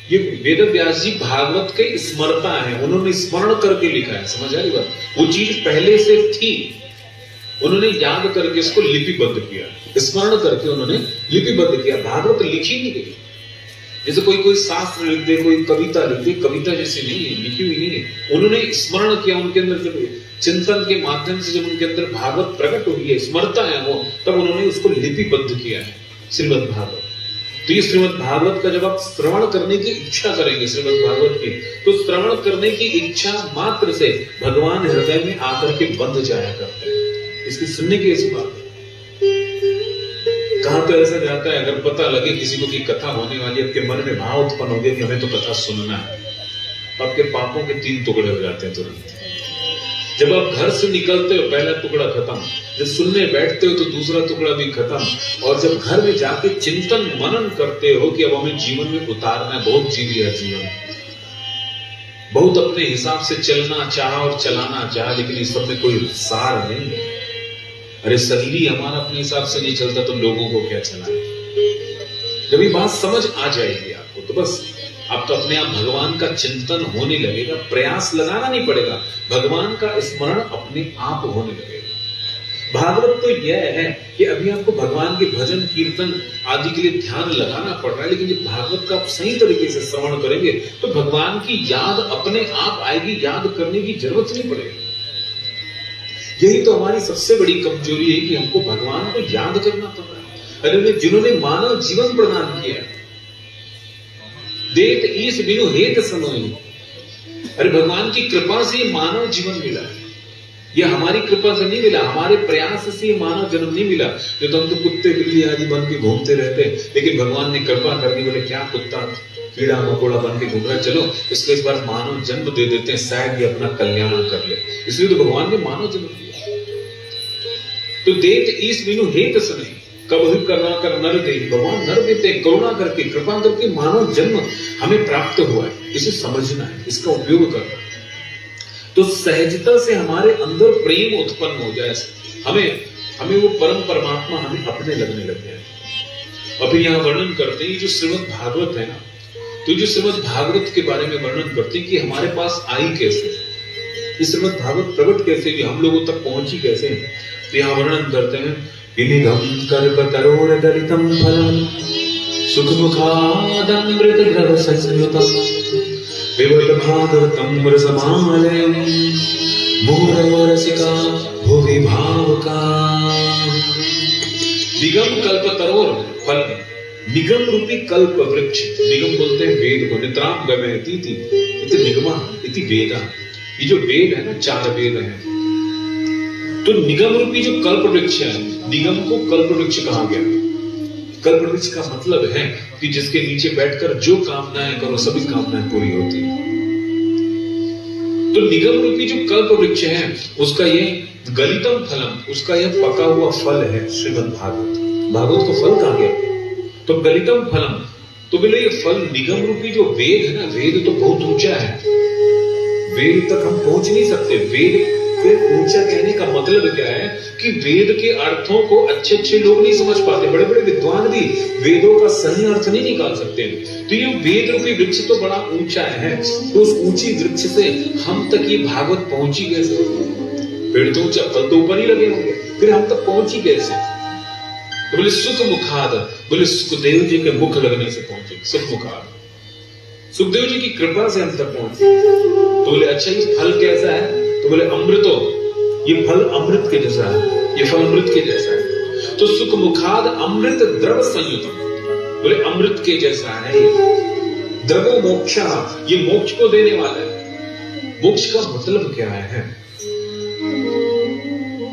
ये वेद व्यास जी भागवत के स्मरता है, उन्होंने स्मरण करके लिखा है। समझ आ रही बात? वो चीज पहले से थी, उन्होंने याद करके इसको लिपिबद्ध किया, स्मरण करके उन्होंने लिपिबद्ध किया। भागवत लिखी नहीं गई, जैसे कोई शास्त्र लिख दे, कोई कविता लिख दे, कविता जैसी नहीं है, लिखी हुई नहीं है। उन्होंने स्मरण किया, उनके अंदर जब चिंतन के माध्यम से जब उनके अंदर भागवत प्रकट हुई है, स्मरता है वो, तब उन्होंने उसको लिपिबद्ध किया है श्रीमद् भागवत। तो ये श्रीमद् भागवत का जब आप श्रवण करने की इच्छा करेंगे श्रीमद् भागवत की, तो श्रवण करने की इच्छा मात्र से भगवान हृदय में आकर के बंध जाया करते हैं। इसकी सुनने की ऐसी बात है। कहां तो ऐसा जाता है, अगर पता लगे किसी को की कथा होने वाली है, आपके मन में भाव उत्पन्न हो गया कि हमें तो कथा सुनना है, आपके पापों के 3 टुकड़े हो जाते हैं तुरंत। जब आप घर से निकलते हो पहला टुकड़ा खत्म, जब सुनने बैठते हो तो दूसरा टुकड़ा भी खत्म, और जब घर में जाके चिंतन मनन करते हो कि अब हमें जीवन में उतारना है, बहुत जी लिया जीवन, बहुत अपने हिसाब से चलना चाहा और चलाना चाहा, लेकिन इस सब में कोई सार नहीं है। अरे शरीर ही हमारा अपने हिसाब से नहीं चलता तो लोगों को क्या चलाए? जब ये बात समझ आ जाएगी आपको, तो बस आप तो अपने आप भगवान का चिंतन होने लगेगा, प्रयास लगाना नहीं पड़ेगा, भगवान का स्मरण अपने आप होने लगेगा। भागवत तो यह है कि अभी आपको भगवान के भजन कीर्तन आदि के लिए ध्यान लगाना पड़ रहा है, लेकिन जब भागवत का आप सही तरीके से श्रवण करेंगे तो भगवान की याद अपने आप आएगी, याद करने की जरूरत नहीं पड़ेगी। यही तो हमारी सबसे बड़ी कमजोरी है कि हमको भगवान को याद करना पड़ रहा है। अरे जिन्होंने मानव जीवन प्रदान किया, देत ईश बिनु हेत समोई, अरे भगवान की कृपा से मानव जीवन मिला है, यह हमारी कृपा से नहीं मिला, हमारे प्रयास से मानव जन्म नहीं मिला। नहीं तो हम तो कुत्ते बिल्ली आदि बन के घूमते रहते, लेकिन भगवान ने कृपा कर दी, बोले क्या कुत्ता कीड़ा मकोड़ा बन के घूम रहा, चलो इसको इस बार मानव जन्म दे देते हैं, शायद ये अपना कल्याण कर ले। इसलिए तो भगवान ने मानव जन्म दिया। तो देत ईश बिनु हेत समय, कब करुणा कर नर दे, भगवान नर देते, करुणा करके कृपा करके मानव जन्म हमें प्राप्त हुआ है, इसे समझना है, इसका उपयोग करना है। तो सहजता से हमारे अंदर प्रेम उत्पन्न हो जाए, हमें वो परम परमात्मा हमें अपने लगने लग जाए। और फिर यहाँ वर्णन करते हैं जो श्रीमद् भागवत है ना, तो जो श्रीमद् भागवत के बारे में वर्णन करते हैं कि हमारे पास आई कैसे, ये श्रीमद् भागवत प्रकट कैसे हुई, हम लोगों तक पहुंची कैसे। तो यहाँ वर्णन करते हैं, विनिगम कल्पतरोर दलितम फलम सुखमुखादमृत द्रव संयुतम विवट भागवतम रसमालयम मुहुरयो रसिका भुवि भावुका। निगम कल्पतरोर फल, निगम रूपी कल्प वृक्ष, निगम बोलते हैं वेद को, नितराम गमयति इति निगमा इति वेदा, ये जो वेद है ना, 4 वेद हैं। तो निगम रूपी जो कल्प वृक्ष है, निगम को कल्प वृक्ष कहा गया। कल्प वृक्ष का मतलब है कि जिसके नीचे बैठकर जो कामनाएं करो सभी कामनाएं पूरी होती है। तो निगम रूपी जो कल्प वृक्ष है उसका ये गलितम फलम, उसका यह पका हुआ फल है श्रीमद् भागवत। भागवत को फल कहा गया, तो गलितम फलम, तो बोले ये फल निगम रूपी जो वेद है ना, वेद तो बहुत ऊंचा है, वेद तक हम पहुंच नहीं सकते। वेद के ऊंचा कहने का मतलब क्या है कि वेद के अर्थों को अच्छे लोग नहीं समझ पाते, बड़े बड़े विद्वान भी वेदों का सही अर्थ नहीं निकाल सकते। तो ये वेद रूपी वृक्ष तो बड़ा ऊंचा है, तो उस ऊंची वृक्ष से हम तक ये भागवत पहुंची कैसे? पेड़ तो ऊंचा, फल तो ऊपर ही लगे होंगे, फिर हम तक पहुंची कैसे? तो बोले सुख मुखाद, बोले सुखदेव जी के मुख लगने से पहुंचे, सुख मुखाद, सुखदेव जी की कृपा से हम तक पहुंचे। तो बोले अच्छा ये फल कैसा है? तो बोले अमृतो, ये फल अमृत के जैसा है, ये फल अमृत के जैसा है। तो सुख मुखाद अमृत द्रव संयुतम, बोले अमृत के जैसा है ये। द्रवो मोक्षा, ये मोक्ष को देने वाला है। मोक्ष का मतलब क्या है?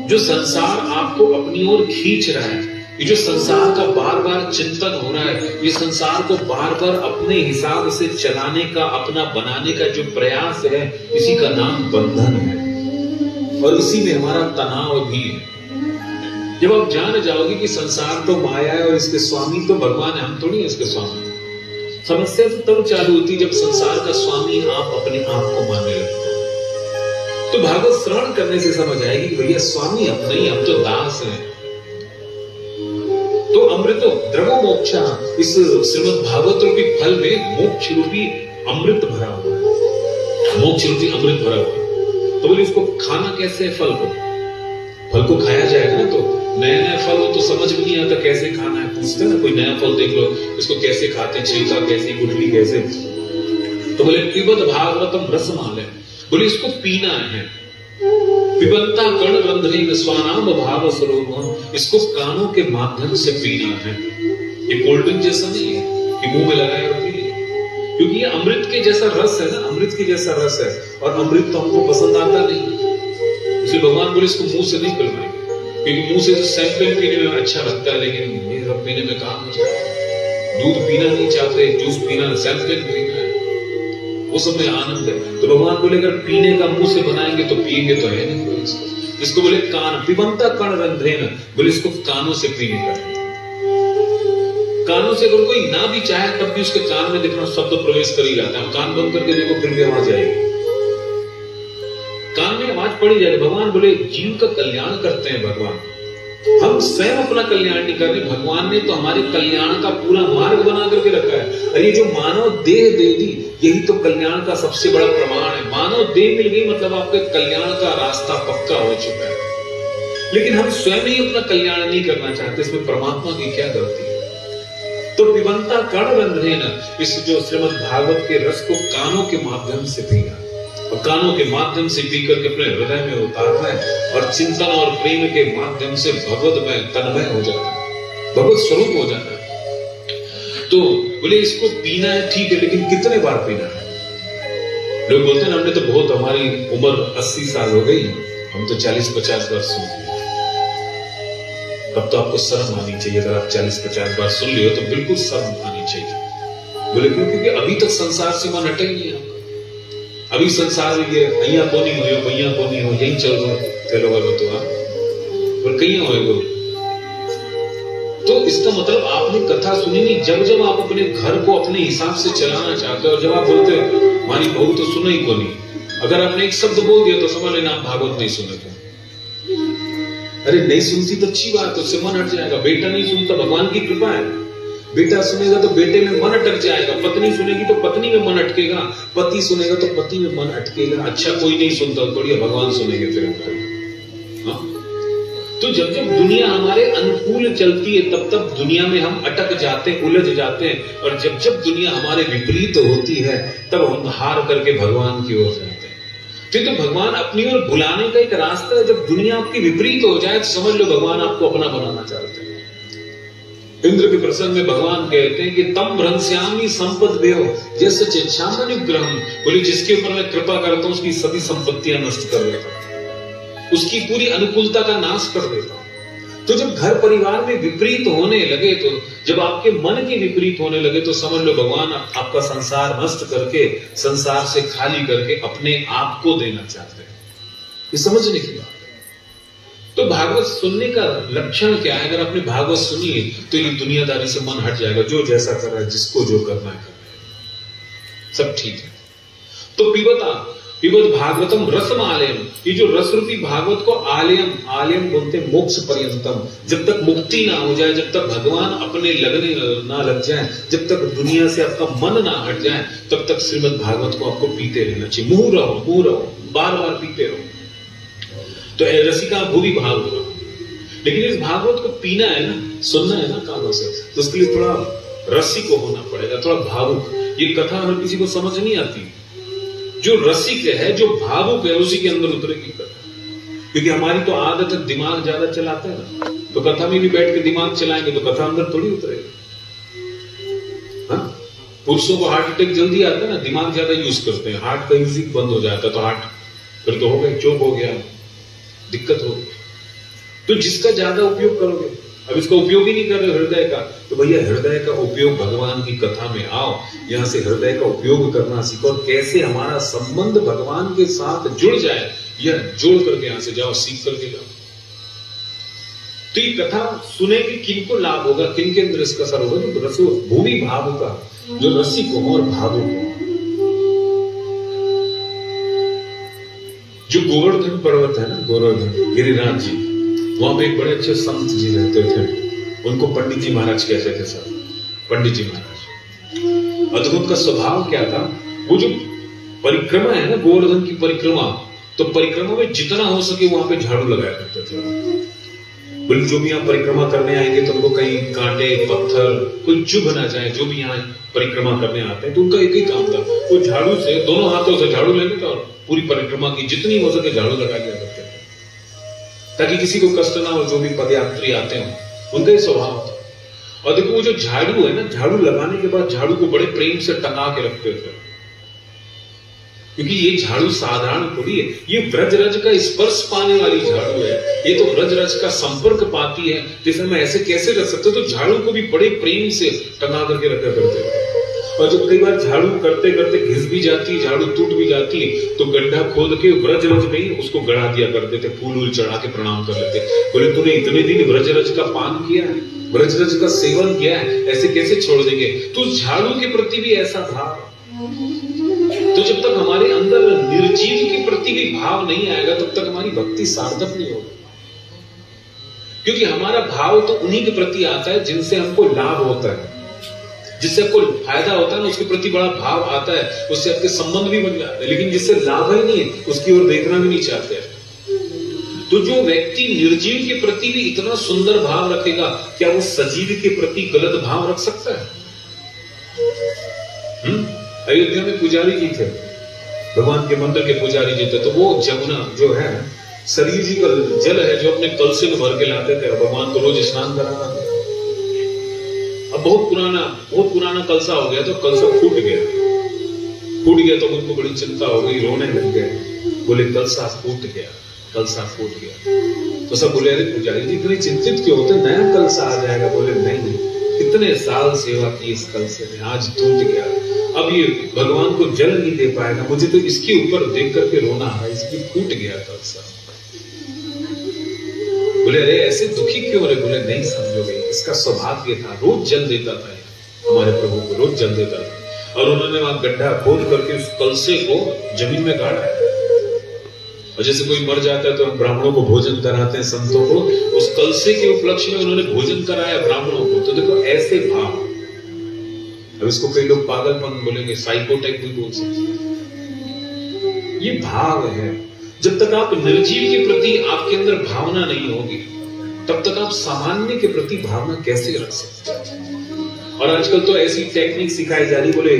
जो संसार आपको अपनी ओर खींच रहा है, ये जो संसार का बार बार चिंतन हो रहा है, ये संसार को बार बार अपने हिसाब से चलाने का, अपना बनाने का जो प्रयास है, इसी का नाम बंधन है, और इसी में हमारा तनाव भी है। जब आप जान जाओगे कि संसार तो माया है और इसके स्वामी तो भगवान है, हम थोड़ी है इसके स्वामी। समस्या तो तब चालू होती जब संसार का स्वामी आप अपने आप को मानने लगते हैं। तो भागवत श्रवण करने से समझ आएगी कि भैया स्वामी हम नहीं, हम तो दास हैं। तो अमृतो द्रवो मोक्षा, इस श्रीमद् भागवत रूपी फल में मोक्ष रूपी अमृत भरा हुआ है, मोक्ष रूपी अमृत भरा हुआ है। तो बोले इसको खाना कैसे है? फल को खाया जाएगा ना, तो नया नया फल हो तो समझ में नहीं आता कैसे खाना है। पूछते ना कोई नया फल देख लो, इसको कैसे खाते हैं, छिलका कैसे, गुठली कैसे। तो बोले पिबत भागवतम रसमालय, बोले इसको पीना है। पिबंता कर्ण रंध्रेन स्वानाम भाव स्वरूप, इसको कानों के माध्यम से पीना है। ये कोल्ड ड्रिंक जैसा नहीं है कि मुंह में लगाए और पी ले, क्योंकि ये अमृत के जैसा रस है ना, अमृत के जैसा रस है। और अमृत तो हमको पसंद आता नहीं, इसलिए भगवान बोले इसको मुंह से नहीं पिलवाएंगे, क्योंकि मुंह से तो सैंपल पीने में अच्छा लगता है, लेकिन ये सब पीने में काम नहीं है। दूध पीना नहीं चाहते, जूस पीना, सैंपल पीना है, वो सब में आनंद है। तो भगवान बोले अगर पीने का मुंह से बनाएंगे तो पिएंगे तो है नहीं। इसको बोले कान, पिबंता कर्ण रंध्रेन, बोले इसको कानों से पीने का। कानों से अगर कोई ना भी चाहे तब भी उसके कान में देखना शब्द प्रवेश कर ही जाता है। कान बंद करके देखो फिर भी आवाज आएगी, कान में आवाज पड़ी जाएगी। भगवान बोले जीव का कल्याण करते हैं भगवान, हम स्वयं अपना कल्याण नहीं कर रहे, भगवान ने तो हमारे कल्याण का पूरा मार्ग बना करके रखा है। और ये जो मानव देह दे दी, यही तो कल्याण का सबसे बड़ा प्रमाण है। मानव देह मिल गई मतलब आपके कल्याण का रास्ता पक्का हो चुका है। लेकिन हम स्वयं ही अपना कल्याण नहीं करना चाहते, इसमें परमात्मा की क्या गलती है? तो पिबंता कर्ण रंध्रेन, इस जो श्रीमद् भागवत के रस को कानों के माध्यम से पीना, और कानों के माध्यम से पी करके अपने हृदय में उतारना है, और चिंतन और प्रेम के माध्यम से भगवत में तन्मय हो जाना है, भगवत स्वरूप हो जाना है। तो बोले इसको पीना है, ठीक है, लेकिन कितने बार पीना है? लोग बोलते हैं हमने तो बहुत, हमारी उम्र 80 साल हो गई, हम तो 40-50 बार सुन लिए। तब तो आपको शर्म आनी चाहिए, अगर आप 40-50 बार सुन लियो तो बिल्कुल शर्म आनी चाहिए। बोले क्यों? क्योंकि अभी तक संसार से मन हटे ही नहीं है। अभी संसार में ये अहिया को नहीं हो, भैया को नहीं हो, यही चल रहा है तो और कहीं हो। तो इसका मतलब आपने कथा सुनी नहीं। जब जब आप अपने घर को अपने हिसाब से चलाना चाहते हो, जब आप बोलते हो हमारी बहू तो सुना ही को नहीं, अगर आपने एक शब्द बोल दिया तो समझ लेना आप भागवत नहीं सुने थे। अरे नहीं सुनती तो अच्छी बात है, उससे मन हट जाएगा। बेटा नहीं सुनता, भगवान की कृपा है। बेटा सुनेगा तो बेटे में मन अटक जाएगा, पत्नी सुनेगी तो पत्नी में मन अटकेगा, पति सुनेगा तो पति में मन अटकेगा। अच्छा कोई नहीं सुनता, बढ़िया भगवान सुनेंगे फिर हमको। हाँ? तो जब जब दुनिया हमारे अनुकूल चलती है तब तब दुनिया में हम अटक जाते हैं, उलझ जाते हैं। और जब जब दुनिया हमारे विपरीत होती है तब हम हार करके भगवान की ओर जाते हैं। तो भगवान अपनी ओर बुलाने का एक रास्ता है। जब दुनिया आपकी विपरीत हो जाए तो समझ लो भगवान आपको अपना बनाना चाहते हैं। इंद्र के प्रसंग में भगवान कहते हैं कि तम भ्रंश्यामि संपद देव जैसे चेच्छामनुग्रहम, बोले जिसके ऊपर मैं कृपा करता हूं उसकी सभी संपत्तियां नष्ट कर देता हूं, उसकी पूरी अनुकूलता का नाश कर देता हूं। तो जब घर परिवार में विपरीत होने लगे, तो जब आपके मन के विपरीत होने लगे तो समझ लो भगवान आपका संसार नष्ट करके, संसार से खाली करके अपने आप को देना चाहते हैं। ये समझने की बात। तो भागवत सुनने का लक्षण क्या है? अगर आपने भागवत सुनी तो ये दुनियादारी से मन हट जाएगा। जो जैसा कर रहा है, जिसको जो करना है सब ठीक है। तो पिबत भागवतम रसम आलयम, ये जो रस रूपी भागवत को आलयम बोलते हैं मोक्ष पर्यंतम। जब तक मुक्ति ना हो जाए, जब तक भगवान अपने लगने ना लग जाए, जब तक दुनिया से आपका मन ना हट जाए, तब तक श्रीमद् भागवत को आपको पीते रहना चाहिए। मुंह रहो, बार बार पीते रहो। तो रसिका भूवि भाव होगा। लेकिन इस भागवत को पीना है ना, सुनना है ना कानों से, तो उसके लिए थोड़ा रसिक होना पड़ेगा, थोड़ा भावुक। ये कथा हर किसी को समझ नहीं आती। जो रसिक है, जो भावुक है, उसी के अंदर उतरेगी कथा। क्योंकि हमारी तो आदत है दिमाग ज्यादा चलाते हैं ना, तो कथा में भी बैठ के दिमाग चलाएंगे तो कथा अंदर थोड़ी उतरेगी। हाँ? पुरुषों को हार्ट अटैक जल्दी आता है ना, दिमाग ज्यादा यूज करते हैं, हार्ट का यूज बंद हो जाता है तो हार्ट फिर तो हो गया, चोक हो गया, दिक्कत होगी। तो जिसका ज्यादा उपयोग करोगे, अब इसका उपयोग ही नहीं कर रहे हृदय का, तो भैया हृदय का उपयोग भगवान की कथा में आओ, यहां से हृदय का उपयोग करना सीखो। कैसे हमारा संबंध भगवान के साथ जुड़ जाए, यह जोड़ करके यहां से जाओ, सीख करके जाओ। तो ये कथा सुने कि किनको लाभ होगा, किन के अंदर इसका असर होगा? जो रसो भूमि भाव का, जो रसिकों और भावों को। जो गोवर्धन पर्वत है ना, गोवर्धन गिरिराज जी, वहां पे एक बड़े अच्छे संत जी रहते थे, उनको पंडित जी महाराज कहते थे सर, पंडित जी महाराज। अद्भुत का स्वभाव क्या था, वो जो परिक्रमा है ना, गोवर्धन की परिक्रमा, तो परिक्रमा में जितना हो सके वहां पे झाड़ू लगाया करते थे। बोले जो भी यहाँ परिक्रमा करने आएंगे तो उनको कहीं कांटे पत्थर कोई चुभ ना जाए, जो भी यहाँ परिक्रमा करने आते हैं, तो उनका एक ही काम था, वो झाड़ू से, दोनों हाथों से झाड़ू लेंगे तो पूरी परिक्रमा की जितनी हो सके झाड़ू लगा दिया करते थे, ताकि किसी को कष्ट ना हो, जो भी पदयात्री आते हो। उनका ही स्वभाव था। और देखो वो जो झाड़ू है ना, झाड़ू लगाने के बाद झाड़ू को बड़े प्रेम से टंगा के रखते थे, क्योंकि ये झाड़ू साधारण थोड़ी है, ये व्रजरज का स्पर्श पाने वाली झाड़ू है, ये तो व्रजरज का संपर्क पाती है, जैसे हम ऐसे कैसे रख सकते? तो झाड़ू को भी बड़े प्रेम से टंगा करके रखा करते हैं। और जब कई बार झाड़ू करते करते घिस भी जाती, झाड़ू टूट भी जाती है, तो गड्ढा खोद के व्रजरज में ही उसको गड़ा दिया करते थे, फूल वूल चढ़ा के प्रणाम कर लेते। बोले तूने इतने दिन व्रजरज का पान किया है, व्रजरज का सेवन किया है, ऐसे कैसे छोड़ देंगे? तो झाड़ू के प्रति भी ऐसा भाव। तो जब तक हमारे अंदर निर्जीव के प्रति भी भाव नहीं आएगा, तब तक हमारी भक्ति सार्थक नहीं होगी। क्योंकि हमारा भाव तो उन्हीं के प्रति आता है जिनसे हमको लाभ होता है, जिससे आपको फायदा होता है ना, उसके प्रति बड़ा भाव आता है, उससे आपके संबंध भी बन जाते हैं। लेकिन जिससे लाभ ही नहीं है, उसकी ओर देखना भी नहीं चाहते। तो जो व्यक्ति निर्जीव के प्रति भी इतना सुंदर भाव रखेगा, क्या वो सजीव के प्रति गलत भाव रख सकता है? अयोध्या में पुजारी जी थे, भगवान के मंदिर के पुजारी जी थे, तो वो जमुना जो है, शरीर जी का जल है, जो अपने कलसे में भर के लाते थे, भगवान को रोज स्नान कराना था। अब बहुत पुराना कलसा हो गया, तो कलसा फूट गया तो उनको बड़ी चिंता हो गई, रोने लग गए। बोले कलसा फूट गया। तो सब बोले अरे पुजारी जी इतने चिंतित क्यों होते, नया कलसा आ जाएगा। बोले नहीं, इतने साल सेवा की इस कलसे में, आज टूट गया, अब ये भगवान को जल नहीं दे पाएगा, मुझे तो इसके ऊपर देख करके रोना है, इसकी फूट गया कलसा। बोले अरे ऐसे दुखी क्यों रहे? बोले नहीं समझोगे, इसका सौभाग्य था, रोज जल देता था, हमारे प्रभु को रोज जल देता था। और उन्होंने वहां गड्ढा खोद करके उस कलसे को जमीन में गाड़ा है। और जैसे कोई मर जाता है तो हम ब्राह्मणों को भोजन कराते हैं, संतों को, उस कलसे के उपलक्ष्य में उन्होंने भोजन कराया ब्राह्मणों को। तो देखो ऐसे भाव। अब इसको कई लोग पागलपन बोलेंगे, साइको टाइप भी बोल सकते, ये भाव है। जब तक आप निर्जीव के प्रति आपके अंदर भावना नहीं होगी, तब तक आप सामान्य के प्रति भावना कैसे रख सकते हैं? और आजकल तो ऐसी टेक्निक सिखाई जा रही, बोले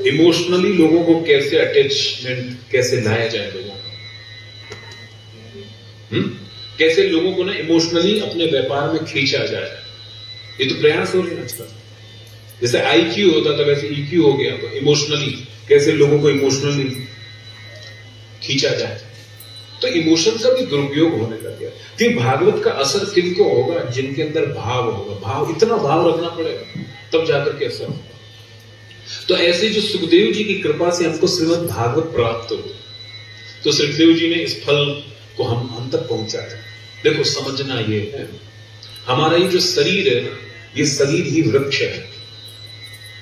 इमोशनली लोगों को कैसे अटैचमेंट कैसे लाया जाए, लोगों को कैसे लोगों को ना इमोशनली अपने व्यापार में खींचा जाए। ये तो प्रयास हो रहे हैं आजकल। जैसे IQ होता था वैसे EQ हो गया, तो इमोशनली कैसे लोगों को इमोशनली खींचा जाए। तो इमोशन का भी दुरुपयोग होने लग गया। तो भागवत का असर किनको होगा? जिनके अंदर भाव होगा। भाव, इतना भाव रखना पड़ेगा, तब जाकर के असर होगा। तो ऐसे जो सुखदेव जी की कृपा से हमको श्रीमद् भागवत प्राप्त हो, तो सुखदेव जी ने इस फल को हम तक पहुंचाया। देखो समझना ये है, हमारा ये जो शरीर है, ये शरीर ही वृक्ष है,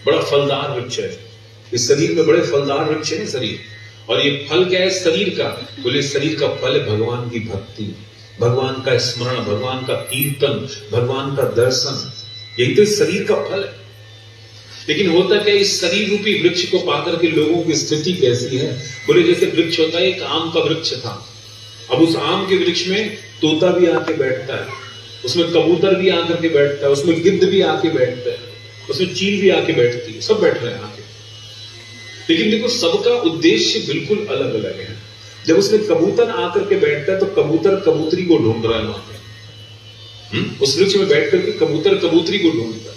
बड़ा फलदार वृक्ष है। इस शरीर में बड़े फलदार वृक्ष है शरीर। और ये फल क्या है शरीर का? बोले शरीर का फल है भगवान की भक्ति, भगवान का स्मरण, भगवान का कीर्तन, भगवान का दर्शन। यही तो शरीर का फल है। लेकिन होता क्या, इस शरीर रूपी वृक्ष को पाकर के लोगों की स्थिति कैसी है? बोले जैसे वृक्ष होता है, एक आम का वृक्ष था, अब उस आम के वृक्ष में तोता भी आके बैठता है, उसमें कबूतर भी आकर के बैठता है, उसमें गिद्ध भी आके बैठता है, उसमें चील भी आके बैठती है, सब बैठ रहे हैं आके। लेकिन देखो सबका उद्देश्य बिल्कुल अलग अलग है। जब उसमें कबूतर आकर के बैठता है तो कबूतर कबूतरी को ढूंढ रहा है वहां पे। उस वृक्ष में बैठ करके कबूतर कबूतरी को ढूंढता है।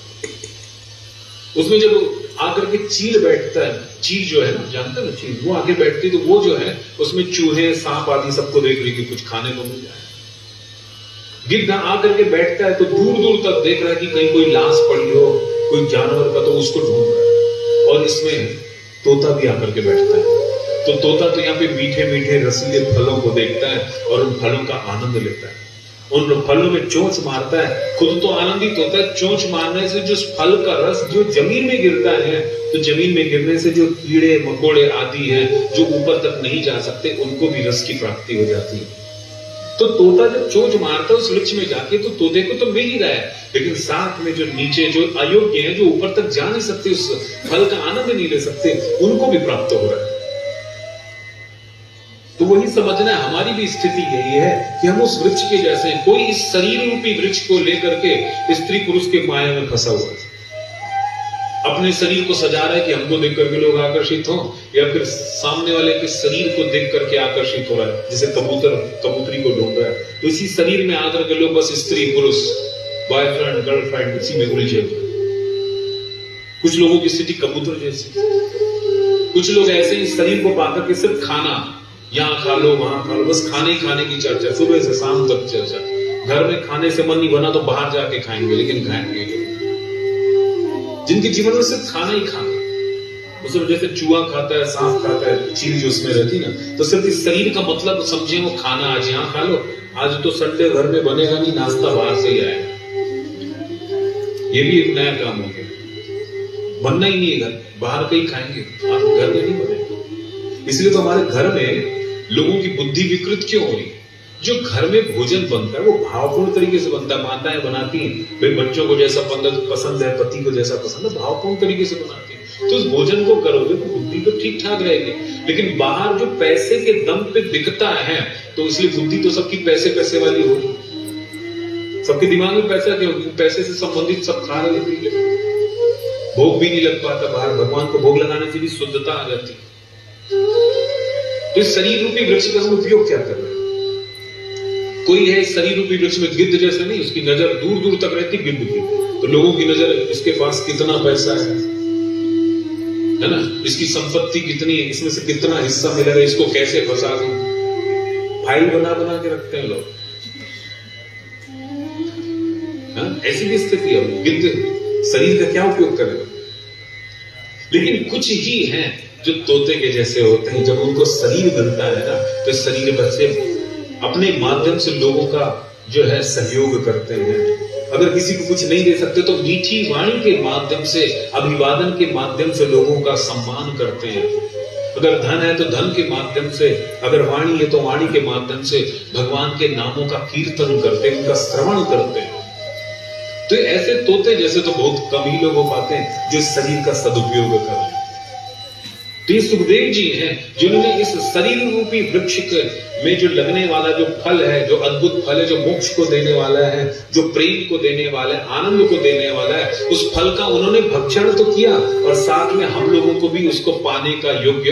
उसमें जब आकर के चील बैठता है, चील जो है ना, जानते हो चील, वो आगे बैठती है, तो वो जो है उसमें चूहे सांप आदि सबको देख रही कि कुछ खाने को मिल जाए। गिद्ध आकर के बैठता है तो दूर दूर तक देख रहा है कि कहीं कोई लाश पड़ी हो, कोई जानवर का, तो उसको ढूंढ रहा है। और इसमें तोता भी आकर के बैठता है। तो तोता तो यहाँ पे मीठे मीठे रसीले फलों को देखता है और उन फलों का आनंद लेता है। उन फलों में चोंच मारता है, खुद तो आनंदित होता है। चोंच मारने से जो फल का रस जो जमीन में गिरता है, तो जमीन में गिरने से जो कीड़े मकोड़े आदि हैं जो ऊपर तक नहीं जा सकते, उनको भी रस की प्राप्ति हो जाती है। तो तोता जब चोंच मारता है उस वृक्ष में जाके, तो तोते को तो मिल ही रहा है, लेकिन साथ में जो नीचे जो अयोग्य हैं, जो ऊपर तक जा नहीं सकते, उस फल का आनंद नहीं ले सकते, उनको भी प्राप्त हो रहा है। तो वही समझना है, हमारी भी स्थिति यही है कि हम उस वृक्ष के जैसे हैं। कोई इस शरीर रूपी वृक्ष को लेकर के स्त्री पुरुष के माया में फंसा हुआ है, अपने शरीर को सजा रहा है कि हमको देख करके लोग आकर्षित हों, या फिर सामने वाले के शरीर को देख करके आकर्षित हो रहा है, जैसे कबूतर कबूतरी को ढूंढ रहा है। तो इसी शरीर में आकर के लोग बस स्त्री पुरुष, बॉयफ्रेंड गर्लफ्रेंड, इसी में उलझे हुए। कुछ लोगों की स्थिति कबूतर जैसी, कुछ लोग ऐसे ही शरीर को पाकर के सिर्फ खाना, यहाँ खा लो वहां खा लो, बस खाने ही खाने की चर्चा, सुबह से शाम तक चर्चा। घर में खाने से मन नहीं बना तो बाहर जाके खाएंगे, लेकिन खाएंगे। जिनके जीवन में सिर्फ खाना ही खाना, उसमें जैसे चूहा खाता है, सांप खाता है, चीज जो उसमें रहती ना, तो सिर्फ इस शरीर का मतलब समझे वो खाना, आज यहाँ खा लो, आज तो संडे घर में बनेगा नहीं, नाश्ता बाहर से ही आएगा। ये भी एक नया काम हो गया, बनना ही नहीं है घर, बाहर कहीं खाएंगे, आज घर में नहीं बनेगा। इसलिए तो हमारे घर में लोगों की बुद्धि विकृत क्यों हो रही है? जो घर में भोजन बनता है वो भावपूर्ण तरीके से बनता है, माताएं बनाती हैं, भाई बच्चों को जैसा पसंद है, पति को जैसा पसंद है, भावपूर्ण तरीके से बनाती हैं। तो उस भोजन को करोगे तो बुद्धि तो ठीक ठाक रहेगी। लेकिन बाहर जो पैसे के दम पे बिकता है, तो इसलिए बुद्धि तो सबकी पैसे पैसे वाली होगी, सबके दिमाग में पैसा क्यों? पैसे से संबंधित सब खा रहे थे, भोग भी नहीं लग पाता बाहर, भगवान को भोग लगाने से भी शुद्धता आ जाती। तो इस शरीर रूपी वृक्ष का हम उपयोग क्या कर रहे हैं? कोई है इस शरीर रूपी वृक्ष में गिद्ध जैसा नहीं, उसकी नजर दूर दूर तक रहती गिद्ध की, तो लोगों की नजर इसके पास कितना पैसा है ना, इसकी संपत्ति कितनी है, इसमें से कितना हिस्सा मिलेगा, इसको कैसे फंसा दूं, फाइल बना बना के रखते हैं लोग। ऐसी भी स्थिति है, गिद्ध शरीर का क्या उपयोग करेगा? लेकिन कुछ ही हैं जो तोते के जैसे होते हैं, जब उनको शरीर बनता है ना, तो शरीर बच्चे अपने माध्यम से लोगों का जो है सहयोग करते हैं। अगर किसी को कुछ नहीं दे सकते तो मीठी वाणी के माध्यम से, अभिवादन के माध्यम से लोगों का सम्मान करते हैं। अगर धन है तो धन के माध्यम से, अगर वाणी है तो वाणी के माध्यम से भगवान के नामों का कीर्तन करते हैं, उनका श्रवण करते हैं। तो ऐसे तोते जैसे तो बहुत कम ही लोग हो पाते हैं जो शरीर का सदुपयोग कर रहे हैं। तो ये सुखदेव जी हैं जिन्होंने इस शरीर रूपी वृक्ष में जो लगने वाला जो फल है, जो अद्भुत फल है, जो मोक्ष को देने वाला है, जो प्रेम को देने वाला है, आनंद को देने वाला है, उस फल का उन्होंने भक्षण तो किया और साथ में हम लोगों को भी उसको पाने का योग्य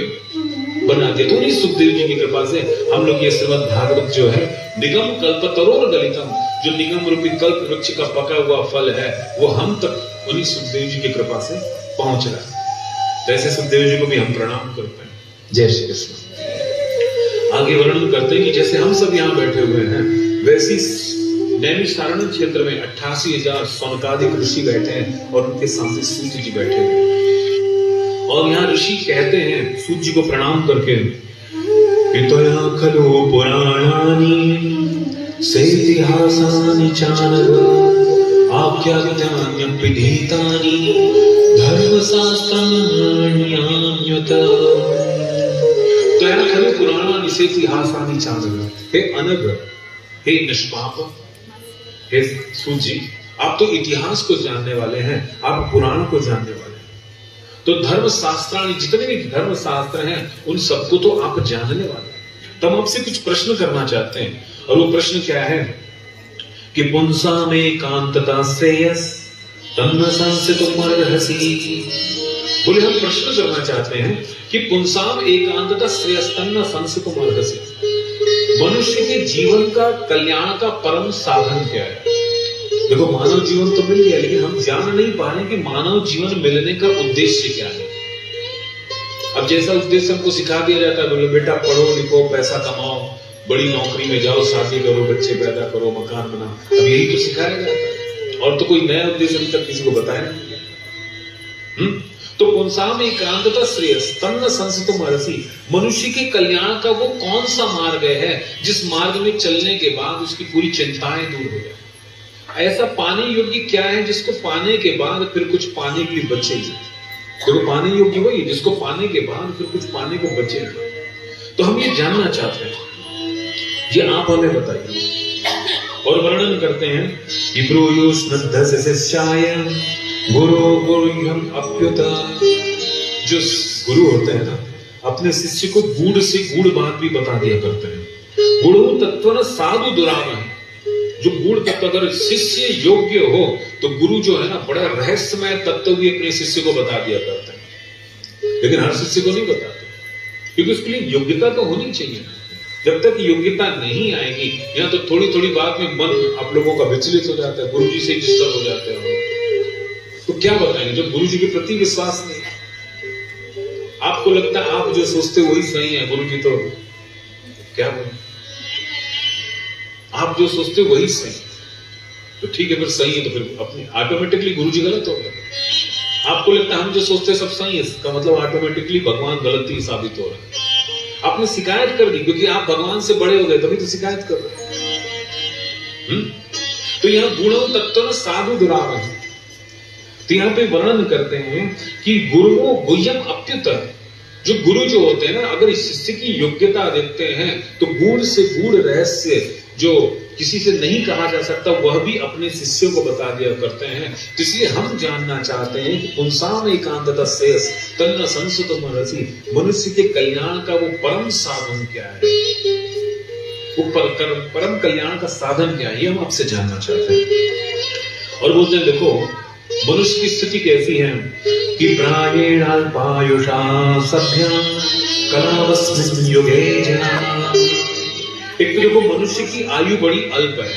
बना दिया। तो सुखदेव जी की कृपा से हम लोग ये श्रीमद् भागवत जो है, निगम कल्पतरोर गलितम, जो निगम रूपी कल्प वृक्ष का पका हुआ फल है, वो हम तक उन्हीं सुखदेव जी की कृपा से पहुंच रहा है। ऐसे सुखदेव जी को भी हम प्रणाम करते हैं। जय श्री कृष्ण। आगे वर्णन करते हैं कि जैसे हम सब यहाँ बैठे हुए हैं, वैसी नैमिषारण्य क्षेत्र में 88,000 सौनकादिक ऋषि बैठे हैं और उनके सामने सूत जी बैठे हैं। और यहाँ ऋषि कहते हैं सूत जी को प्रणाम करके, पितया खलु पुराणानि सेतिहासानि चानघ आख्यातानि विधीतानि धर्मशास्त्राण्यन्यत। तया खलु पुराणानि सेतिहासानि चानघ। हे अनघ, हे निष्पाप, हे सूत जी, आप तो इतिहास को जानने वाले हैं, आप पुराण को जानने वाले हैं, तो धर्मशास्त्राणि, जितने भी धर्मशास्त्र हैं उन सबको तो आप जानने वाले हैं। तो हम आपसे कुछ प्रश्न करना चाहते हैं, और वो प्रश्न क्या है कि पुंसा में कांतता श्रेयस तन्न संसितुमर्हसि। बोले हम प्रश्न करना चाहते हैं कि पुंसाम एकांतता श्रेयस तन्न संसितुमर्हसि, मनुष्य के जीवन का कल्याण का परम साधन क्या है? देखो, मानव जीवन तो मिल गया, लेकिन हम जान नहीं पा रहे कि मानव जीवन मिलने का उद्देश्य क्या है। अब जैसा उद्देश्य हमको सिखा दिया जाता है, बोले बेटा पढ़ो लिखो, पैसा कमाओ, बड़ी नौकरी में जाओ, शादी करो, बच्चे पैदा करो, मकान बनाओ, अब यही तो सिखाया जाता है, और तो कोई नया उद्देश्य अभी तक किसी को बताया नहीं। तो पुंसाम एकांतता श्रेयस तन्न संसितो महर्षि, मनुष्य के कल्याण का वो कौन सा मार्ग है जिस मार्ग में चलने के बाद उसकी पूरी चिंताएं दूर हो जाए। ऐसा पाने योग्य क्या है जिसको पाने के बाद फिर कुछ पाने के लिए बचेगी। देखो पाने योग्य वही जिसको पाने के बाद फिर कुछ पाने को बचेगा। तो हम ये जानना चाहते हैं, ये आप हमें बताइए। और वर्णन करते हैं कि गुरु गुरुह्यम अप्युत, जो गुरु होते हैं ना अपने शिष्य को गूढ़ से गूढ़ बात भी बता दिया करते हैं। गुरु तत्व साधु दुरावन, जो गूढ़ तत्व अगर शिष्य योग्य हो तो गुरु जो है ना बड़ा रहस्यमय तत्व भी अपने शिष्य को बता दिया करते हैं, लेकिन हर शिष्य को नहीं बताते, क्योंकि उसके लिए योग्यता तो होनी चाहिए। जब तक योग्यता नहीं आएगी, या तो थोड़ी थोड़ी बात में मन आप लोगों का विचलित हो जाता है, गुरु जी से डिस्टर्ब हो जाते हैं, तो क्या बताएंगे जब गुरु जी के प्रति विश्वास नहीं। आपको लगता है आप जो सोचते वही सही है, गुरु जी तो क्या बोले, आप जो सोचते वही सही, तो ठीक है फिर सही है, तो फिर अपने ऑटोमेटिकली गुरु जी गलत हो गए। आपको लगता है हम जो सोचते सब सही है, इसका मतलब ऑटोमेटिकली भगवान गलत ही साबित हो रहा है। आपने शिकायत कर दी क्योंकि आप भगवान से बड़े हो गए, तभी तो शिकायत कर रहे। तो यहां गुणों तत्व साधु दुरावन, तो यहां पे वर्णन करते हैं कि गुरुओं गुह्यम अप्युत, जो गुरु जो होते हैं ना अगर इस शिष्य की योग्यता देखते हैं तो गूढ़ से गूढ़ रहस्य जो किसी से नहीं कहा जा सकता वह भी अपने शिष्यों को बता दिया करते हैं। तो इसलिए हम जानना चाहते हैं कि पुंसाम एकांतता श्रेयस तन्न संसितो महर्षि, मनुष्य के कल्याण का वो परम साधन क्या है, वो परम कल्याण का साधन क्या है, ये हम आपसे जानना चाहते हैं। और बोलते हैं देखो मनुष्य की स्थिति कैसी है कि प्रायेणाल्पायुषा सभ्यं कलावस्मिन् युगे जना। एक तो देखो मनुष्य की आयु बड़ी अल्प है,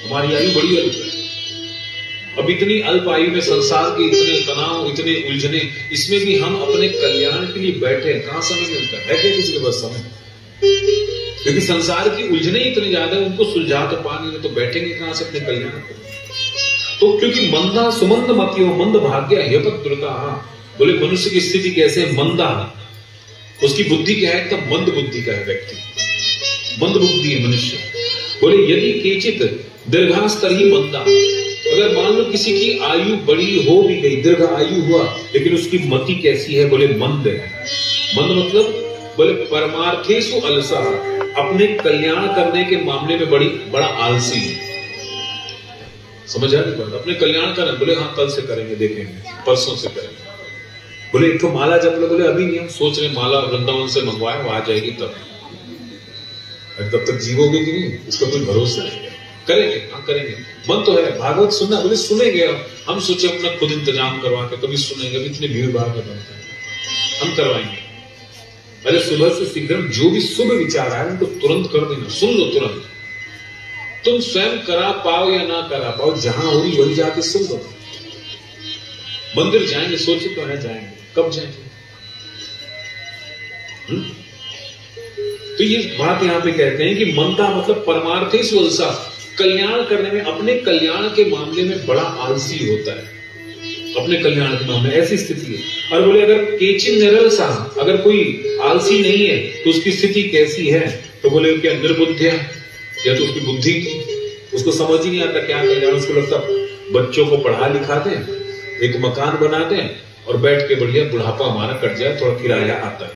हमारी आयु बड़ी अल्प है। अब इतनी अल्प आयु में संसार के इतने तनाव, इतने उलझने, इसमें भी हम अपने कल्याण के लिए बैठे, कहां समय मिलता है क्या किसी के पास समय? क्योंकि संसार की उलझने इतनी ज्यादा है, उनको सुलझा तो पानी में, तो बैठेंगे कहां से अपने कल्याण को। तो क्योंकि मंदा सुमंद मतियो मंद भाग्य हेपत दुर्गा, बोले मनुष्य की स्थिति कैसे है, मंदा, उसकी बुद्धि क्या है, एकदम मंद बुद्धि का है व्यक्ति, मंद बुद्धि है मनुष्य। बोले यदि केचित दीर्घास्तर ही मंदा, अगर मान लो किसी की आयु बड़ी हो भी गई, दीर्घ आयु हुआ, लेकिन उसकी मति कैसी है, बोले मंद है। मंद मतलब बोले परमार्थेषु अलसा, अपने कल्याण करने के मामले में बड़ा आलसी है। समझ आ रही बात? अपने कल्याण करना, बोले हाँ कल से करेंगे, देखेंगे, परसों से करेंगे। बोले एक तो माला जप लो, बोले अभी नहीं, हम सोच रहे माला वृंदावन से मंगवाए, वो आ जाएगी तब। तब तक जीवोगे कि नहीं, इसका कोई भरोसा नहीं। करेंगे, हाँ करेंगे, मन तो है, भागवत सुनना, बोले सुनेंगे। हम सोचे अपना खुद इंतजाम करवा के कभी सुनेंगे, अभी इतनी भीड़ भाड़ में बनता है, हम करवाएंगे। अरे सुबह से शीघ्र जो भी शुभ विचार आए उनको तुरंत कर देना, सुन लो तुरंत। तुम स्वयं करा पाओ या ना करा पाओ, जहां हो रही वही जाके सुन लो। मंदिर जाएंगे, सोचे तो है जाएंगे, कब जाएंगे? तो ये बात यहां पे कहते हैं कि मंदा मतलब परमार्थेषु अलसा, कल्याण करने में, अपने कल्याण के मामले में बड़ा आलसी होता है, अपने कल्याण के मामले, ऐसी स्थिति है। और बोले अगर केचिन निरलसा, अगर कोई आलसी नहीं है तो उसकी स्थिति कैसी है, तो बोले क्या निर्बुद्धिया, या तो उसकी बुद्धि की, उसको समझ ही नहीं आता क्या कल्याण। उसको लगता बच्चों को पढ़ा लिखा दें, एक मकान बना दें और बैठ के बढ़िया बुढ़ापा हमारा कट जाए, थोड़ा किराया आता है।